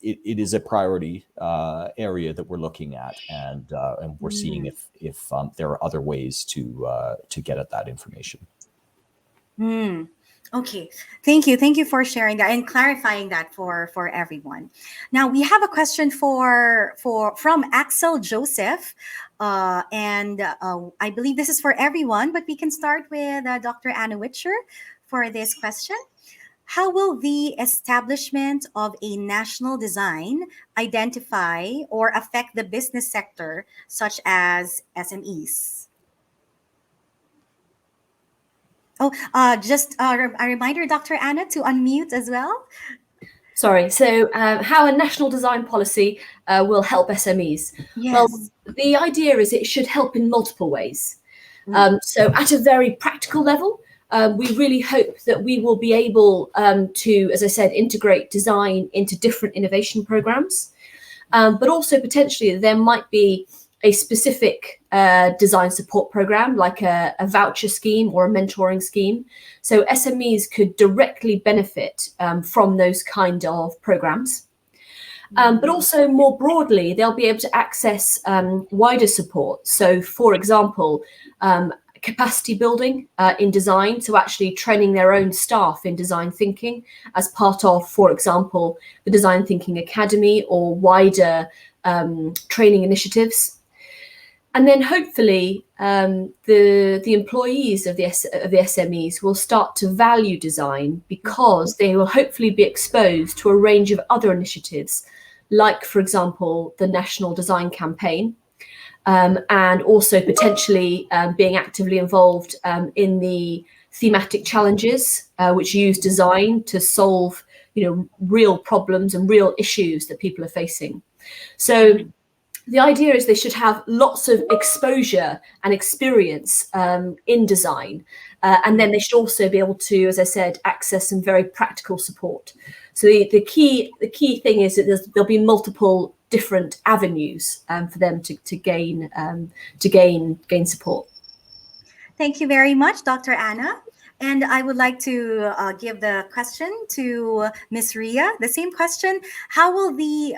it is a priority area that we're looking at, and we're seeing if there are other ways to get at that information. Okay, thank you for sharing that and clarifying that for everyone. Now we have a question from Axel Joseph, and I believe this is for everyone, but we can start with Dr. Anna Witcher for this question. How will the establishment of a national design identify or affect the business sector, such as SMEs? Oh, just a reminder, Dr. Anna, to unmute as well. Sorry. So, how a national design policy will help SMEs? Yes. Well, the idea is it should help in multiple ways. So, at a very practical level, we really hope that we will be able to, as I said, integrate design into different innovation programs. But also potentially there might be a specific design support program, like a voucher scheme or a mentoring scheme. So SMEs could directly benefit from those kind of programs. But also more broadly, they'll be able to access wider support. So for example, capacity building in design, so actually training their own staff in design thinking as part of, for example, the Design Thinking Academy or wider training initiatives. And then hopefully the employees of the SMEs will start to value design because they will hopefully be exposed to a range of other initiatives, like, for example, the National Design Campaign, and also potentially being actively involved in the thematic challenges, which use design to solve, real problems and real issues that people are facing. So the idea is they should have lots of exposure and experience in design. And then they should also be able to, as I said, access some very practical support. So the key thing is that there'll be multiple different avenues for them to gain support. Thank you very much, Dr. Anna. And I would like to give the question to Ms. Rhea. The same question: how will the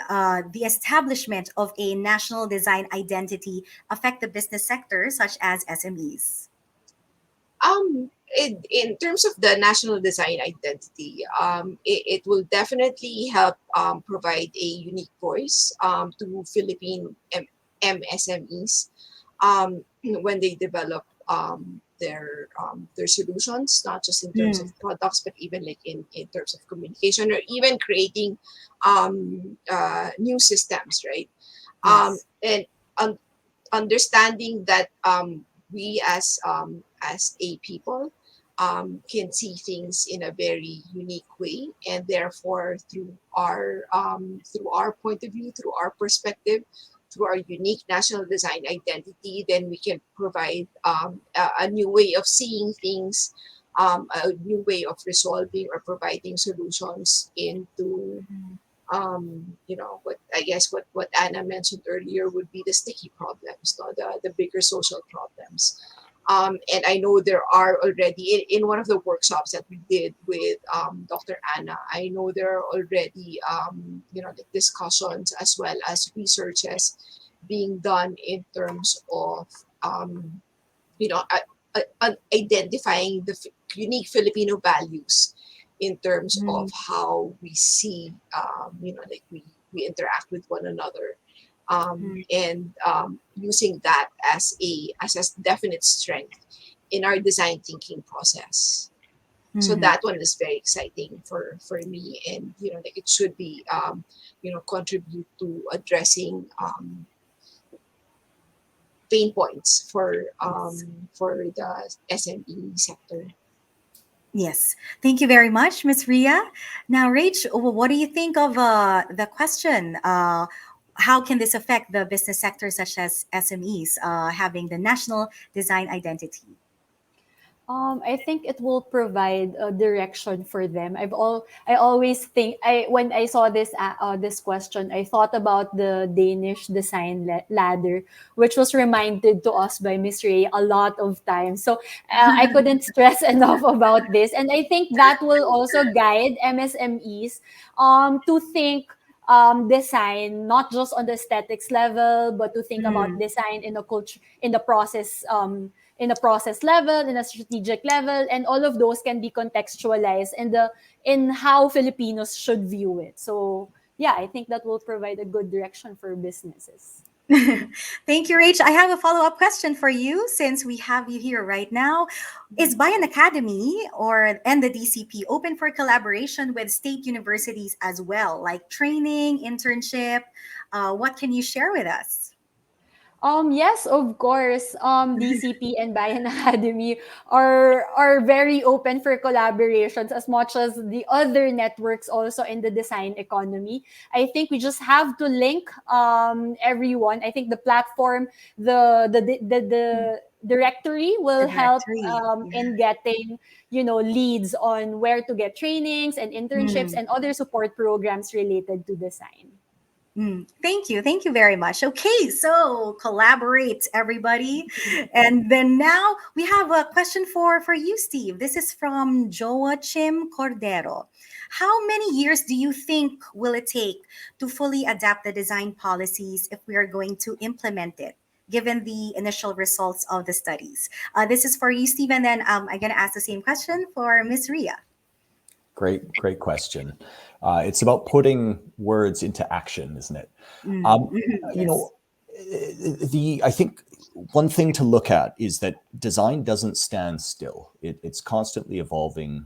establishment of a national design identity affect the business sector, such as SMEs? In terms of the national design identity, it will definitely help provide a unique voice to Philippine MSMEs. when they develop their solutions, not just in terms of products, but even like in terms of communication or even creating new systems, right? Yes. And understanding that we as a people can see things in a very unique way, and therefore through our point of view, through our perspective, through our unique national design identity, then we can provide a new way of seeing things, a new way of resolving or providing solutions into what I guess what Anna mentioned earlier would be the sticky problems, no? The bigger social problems. And I know there are already in one of the workshops that we did with Dr. Anna, I know there are already like discussions as well as researches being done in terms of you know identifying the unique Filipino values in terms of how we see like we interact with one another, and using that as a definite strength in our design thinking process. So that one is very exciting for me, and like it should be contribute to addressing pain points for the SME sector. Yes. Thank you very much, Miss Rhea. Now, Rach, what do you think of the question? How can this affect the business sector, such as SMEs, having the national design identity? I think it will provide a direction for them. I always think when I saw this question, I thought about the Danish design ladder, which was reminded to us by Miss Ray a lot of times. So I couldn't stress enough about this, and I think that will also guide MSMEs to think design not just on the aesthetics level, but to think about design in a culture, in a process level, in a strategic level, and all of those can be contextualized in how Filipinos should view it. So yeah, I think that will provide a good direction for businesses. Thank you, Rach. I have a follow-up question for you since we have you here right now. Is Bayan Academy and the DCP open for collaboration with state universities as well, like training, internship? What can you share with us? Yes, of course. DCP and Bayan Academy are very open for collaborations as much as the other networks also in the design economy. I think we just have to link everyone. I think the platform, the directory will The help directory. in getting leads on where to get trainings and internships and other support programs related to design. Thank you. Thank you very much. Okay, so collaborate, everybody. And then now we have a question for you, Steve. This is from Joachim Cordero. How many years do you think will it take to fully adapt the design policies if we are going to implement it, given the initial results of the studies? This is for you, Steve, and then I'm going to ask the same question for Miss Rhea. Great question. It's about putting words into action, isn't it? I think one thing to look at is that design doesn't stand still. It's constantly evolving.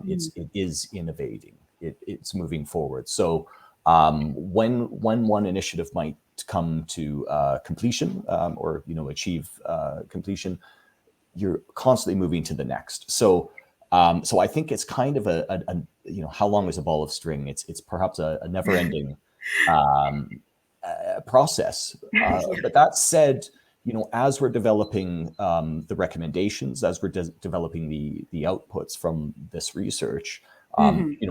It is innovating. It's moving forward. So when one initiative might come to completion or achieve completion, you're constantly moving to the next. So I think it's kind of a how long is a ball of string? It's perhaps a never-ending process. But that said, as we're developing the recommendations, as we're developing the outputs from this research,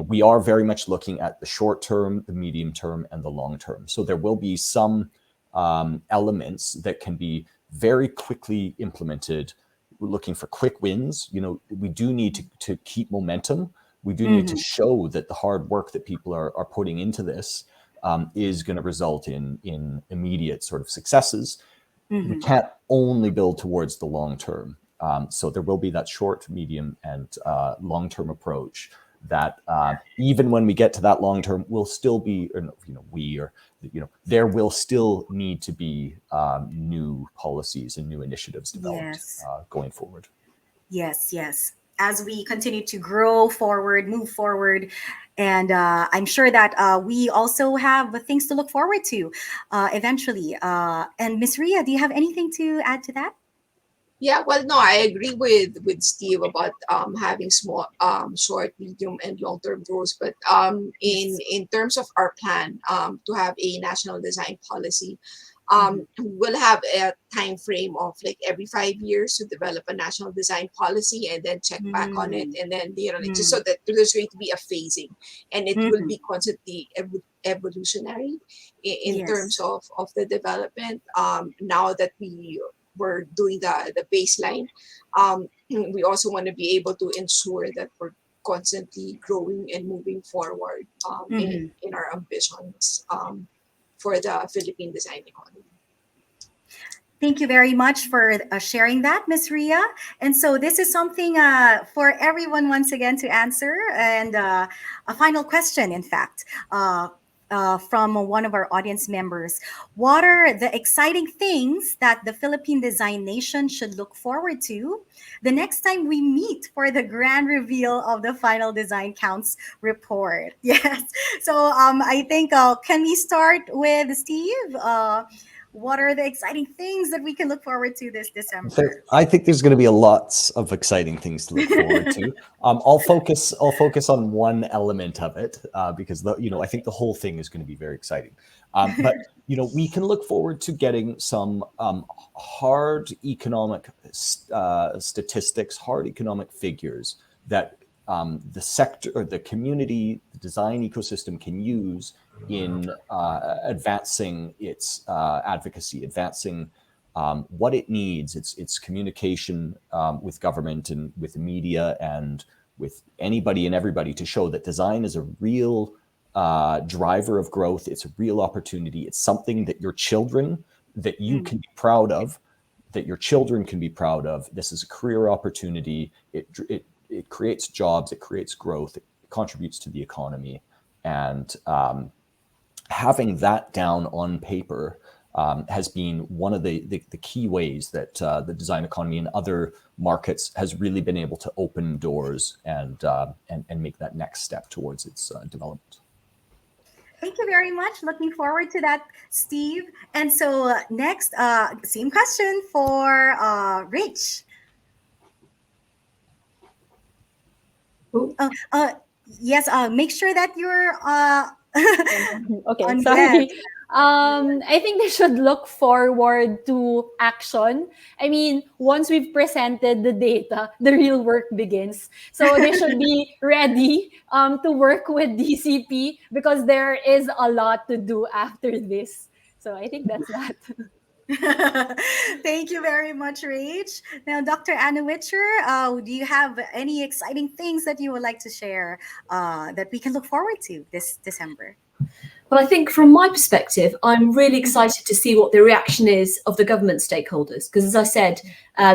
we are very much looking at the short term, the medium term, and the long term. So there will be some elements that can be very quickly implemented. We're looking for quick wins. We do need to keep momentum. We do need to show that the hard work that people are putting into this is going to result in immediate sort of successes. We can't only build towards the long term. So there will be that short, medium, and long-term approach. that even when we get to that long term, we'll still be, or, there will still need to be new policies and new initiatives developed going forward. Yes, yes. As we continue to grow forward, move forward, and I'm sure that we also have things to look forward to eventually. And Miss Rhea, do you have anything to add to that? Yeah, well, no, I agree with Steve about having small, short, medium, and long term goals. But in terms of our plan to have a national design policy, we'll have a time frame of like every 5 years to develop a national design policy and then check back on it, and then like, just so that there's going to be a phasing, and it will be constantly evolutionary in terms of the development. Now that we're doing the baseline, we also want to be able to ensure that we're constantly growing and moving forward in our ambitions for the Philippine design economy. Thank you very much for sharing that, Ms. Rhea. And so this is something for everyone once again to answer. And a final question, in fact, from one of our audience members. What are the exciting things that the Philippine Design Nation should look forward to the next time we meet for the grand reveal of the final Design Counts report? Yes. So I think, can we start with Steve? What are the exciting things that we can look forward to this December? I think there's going to be lots of exciting things to look forward to. I'll focus on one element of it because I think the whole thing is going to be very exciting. But we can look forward to getting some hard economic statistics, hard economic figures that the sector or the community, the design ecosystem can use in advancing its advocacy, advancing what it needs, its communication with government and with the media and with anybody and everybody to show that design is a real driver of growth. It's a real opportunity. It's something that your children, that you can be proud of, that your children can be proud of. This is a career opportunity. It creates jobs. It creates growth. It contributes to the economy. And having that down on paper has been one of the key ways that the design economy in other markets has really been able to open doors and make that next step towards its development. Thank you very much. Looking forward to that, Steve. And so next, same question for Rich. Yes, make sure that you're okay, sorry. I think they should look forward to action. I mean, once we've presented the data, the real work begins. So they should be ready to work with DCP because there is a lot to do after this. So I think that's that. Thank you very much, Rach. Now, Dr. Anna Witcher, do you have any exciting things that you would like to share that we can look forward to this December? Well, I think from my perspective, I'm really excited to see what the reaction is of the government stakeholders, because as I said,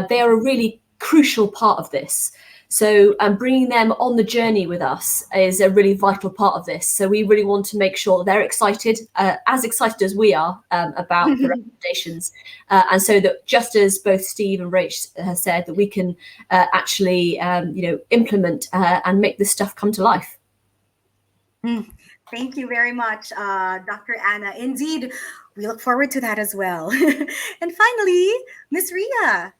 they are a really crucial part of this. So bringing them on the journey with us is a really vital part of this. So we really want to make sure they're excited as we are about the recommendations. And so that just as both Steve and Rach have said, that we can actually implement and make this stuff come to life. Thank you very much, Dr. Anna. Indeed, we look forward to that as well. And finally, Ms. Rhea.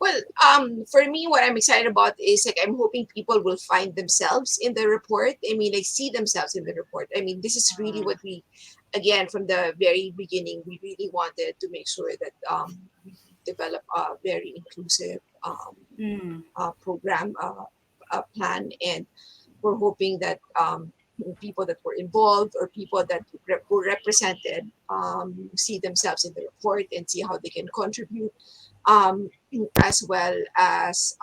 Well, for me, what I'm excited about is like I'm hoping people will find themselves in the report. I mean, like see themselves in the report. I mean, this is really what we, again, from the very beginning, we really wanted to make sure that we develop a very inclusive program, plan, and we're hoping that people that were involved or people that were represented see themselves in the report and see how they can contribute. As well as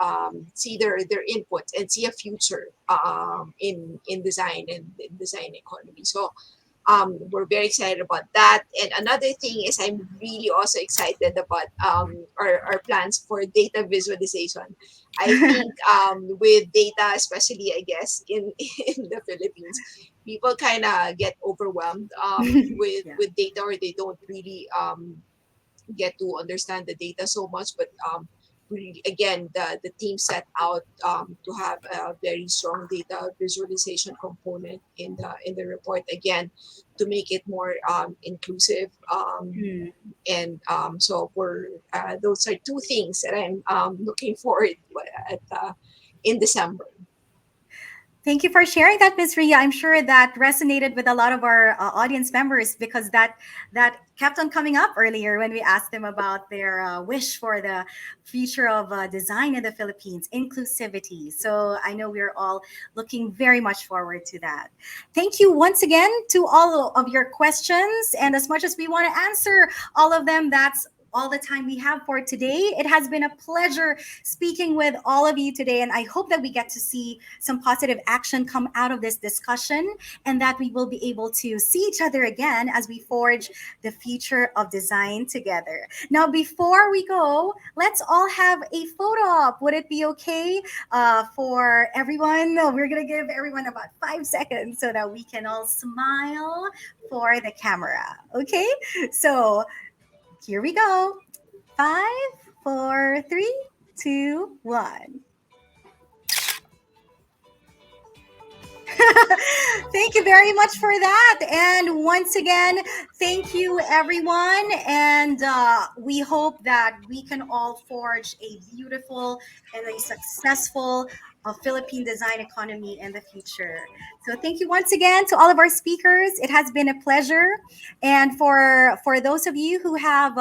see their inputs and see a future in design and in design economy. So we're very excited about that. And another thing is I'm really also excited about our plans for data visualization. I think with data, especially I guess in in the Philippines, people kind of get overwhelmed Yeah. with data, or they don't really get to understand the data so much. But we, again, the team set out to have a very strong data visualization component in the report, again, to make it more inclusive. Mm. And so for those are two things that I'm looking forward at in December. Thank you for sharing that, Ms. Rhea. I'm sure that resonated with a lot of our audience members because that kept on coming up earlier when we asked them about their wish for the future of design in the Philippines, inclusivity. So I know we're all looking very much forward to that. Thank you once again to all of your questions. And as much as we want to answer all of them, that's all the time we have for today. It has been a pleasure speaking with all of you today, and I hope that we get to see some positive action come out of this discussion and that we will be able to see each other again as we forge the future of design together. Now, before we go, let's all have a photo op. Would it be okay for everyone? No, we're going to give everyone about 5 seconds so that we can all smile for the camera. Okay? So, here we go. 5, 4, 3, 2, 1. Thank you very much for that. And once again, thank you, everyone. And we hope that we can all forge a beautiful and a successful Philippine design economy in the future. So thank you once again to all of our speakers. It has been a pleasure. And for those of you who have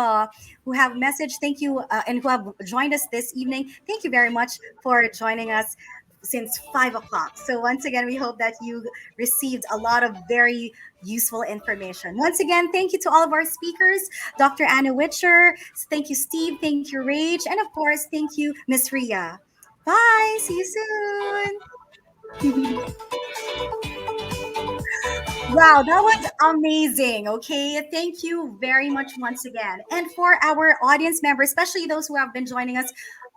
messaged, thank you, and who have joined us this evening, thank you very much for joining us since 5 o'clock. So once again, we hope that you received a lot of very useful information. Once again, thank you to all of our speakers, Dr. Anna Witcher. Thank you, Steve. Thank you, Rach. And of course, thank you, Miss Rhea. Bye. See you soon. Wow, that was amazing. Okay. Thank you very much once again. And for our audience members, especially those who have been joining us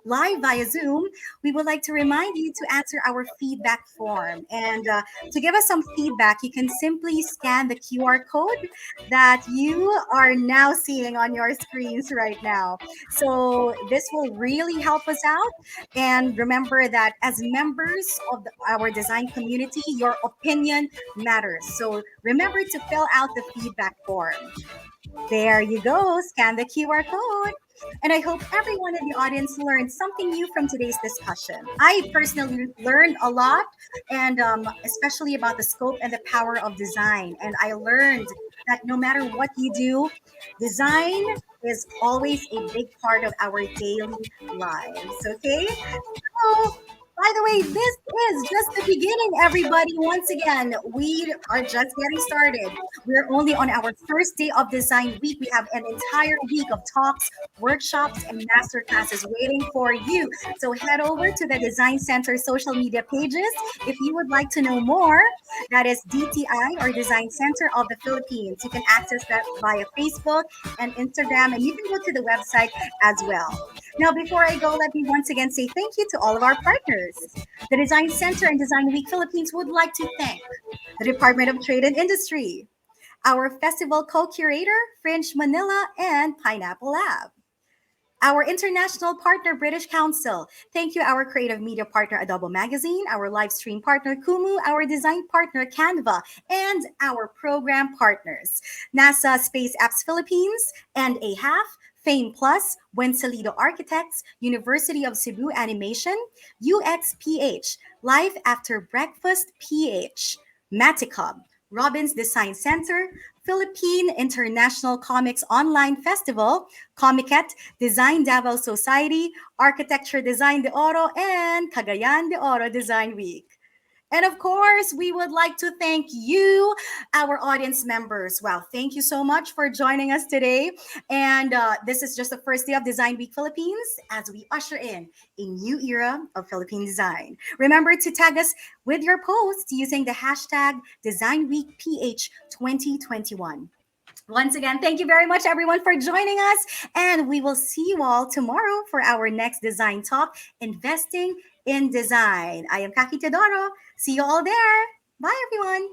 live via Zoom, we would like to remind you to answer our feedback form. And to give us some feedback, you can simply scan the QR code that you are now seeing on your screens right now. So this will really help us out. And remember that as members of our design community, your opinion matters. So remember to fill out the feedback form. There you go. Scan the QR code. And I hope everyone in the audience learned something new from today's discussion. I personally learned a lot, and especially about the scope and the power of design. And I learned that no matter what you do, design is always a big part of our daily lives. Okay? So, by the way, this is just the beginning, everybody. Once again, we are just getting started. We're only on our first day of Design Week. We have an entire week of talks, workshops, and master classes waiting for you. So head over to the Design Center social media pages if you would like to know more. That is DTI, or Design Center of the Philippines. You can access that via Facebook and Instagram, and you can go to the website as well. Now, before I go, let me once again say thank you to all of our partners. The Design Center and Design Week Philippines would like to thank the Department of Trade and Industry, our festival co-curator, Fringe Manila and Pineapple Lab, our international partner, British Council. Thank you, our creative media partner, Adobo Magazine, our live stream partner, Kumu, our design partner, Canva, and our program partners, NASA Space Apps Philippines and AHAF, Fame Plus, Wensalito Architects, University of Cebu Animation, UXPH, Life After Breakfast PH, Maticub, Robbins Design Center, Philippine International Comics Online Festival, Comiket, Design Davao Society, Architecture Design de Oro, and Cagayan de Oro Design Week. And of course, we would like to thank you, our audience members. Wow, thank you so much for joining us today. And this is just the first day of Design Week Philippines as we usher in a new era of Philippine design. Remember to tag us with your posts using the hashtag Design Week PH 2021. Once again, thank you very much, everyone, for joining us. And we will see you all tomorrow for our next design talk, Investing in Design. I am Kaki Teodoro. See you all there. Bye, everyone.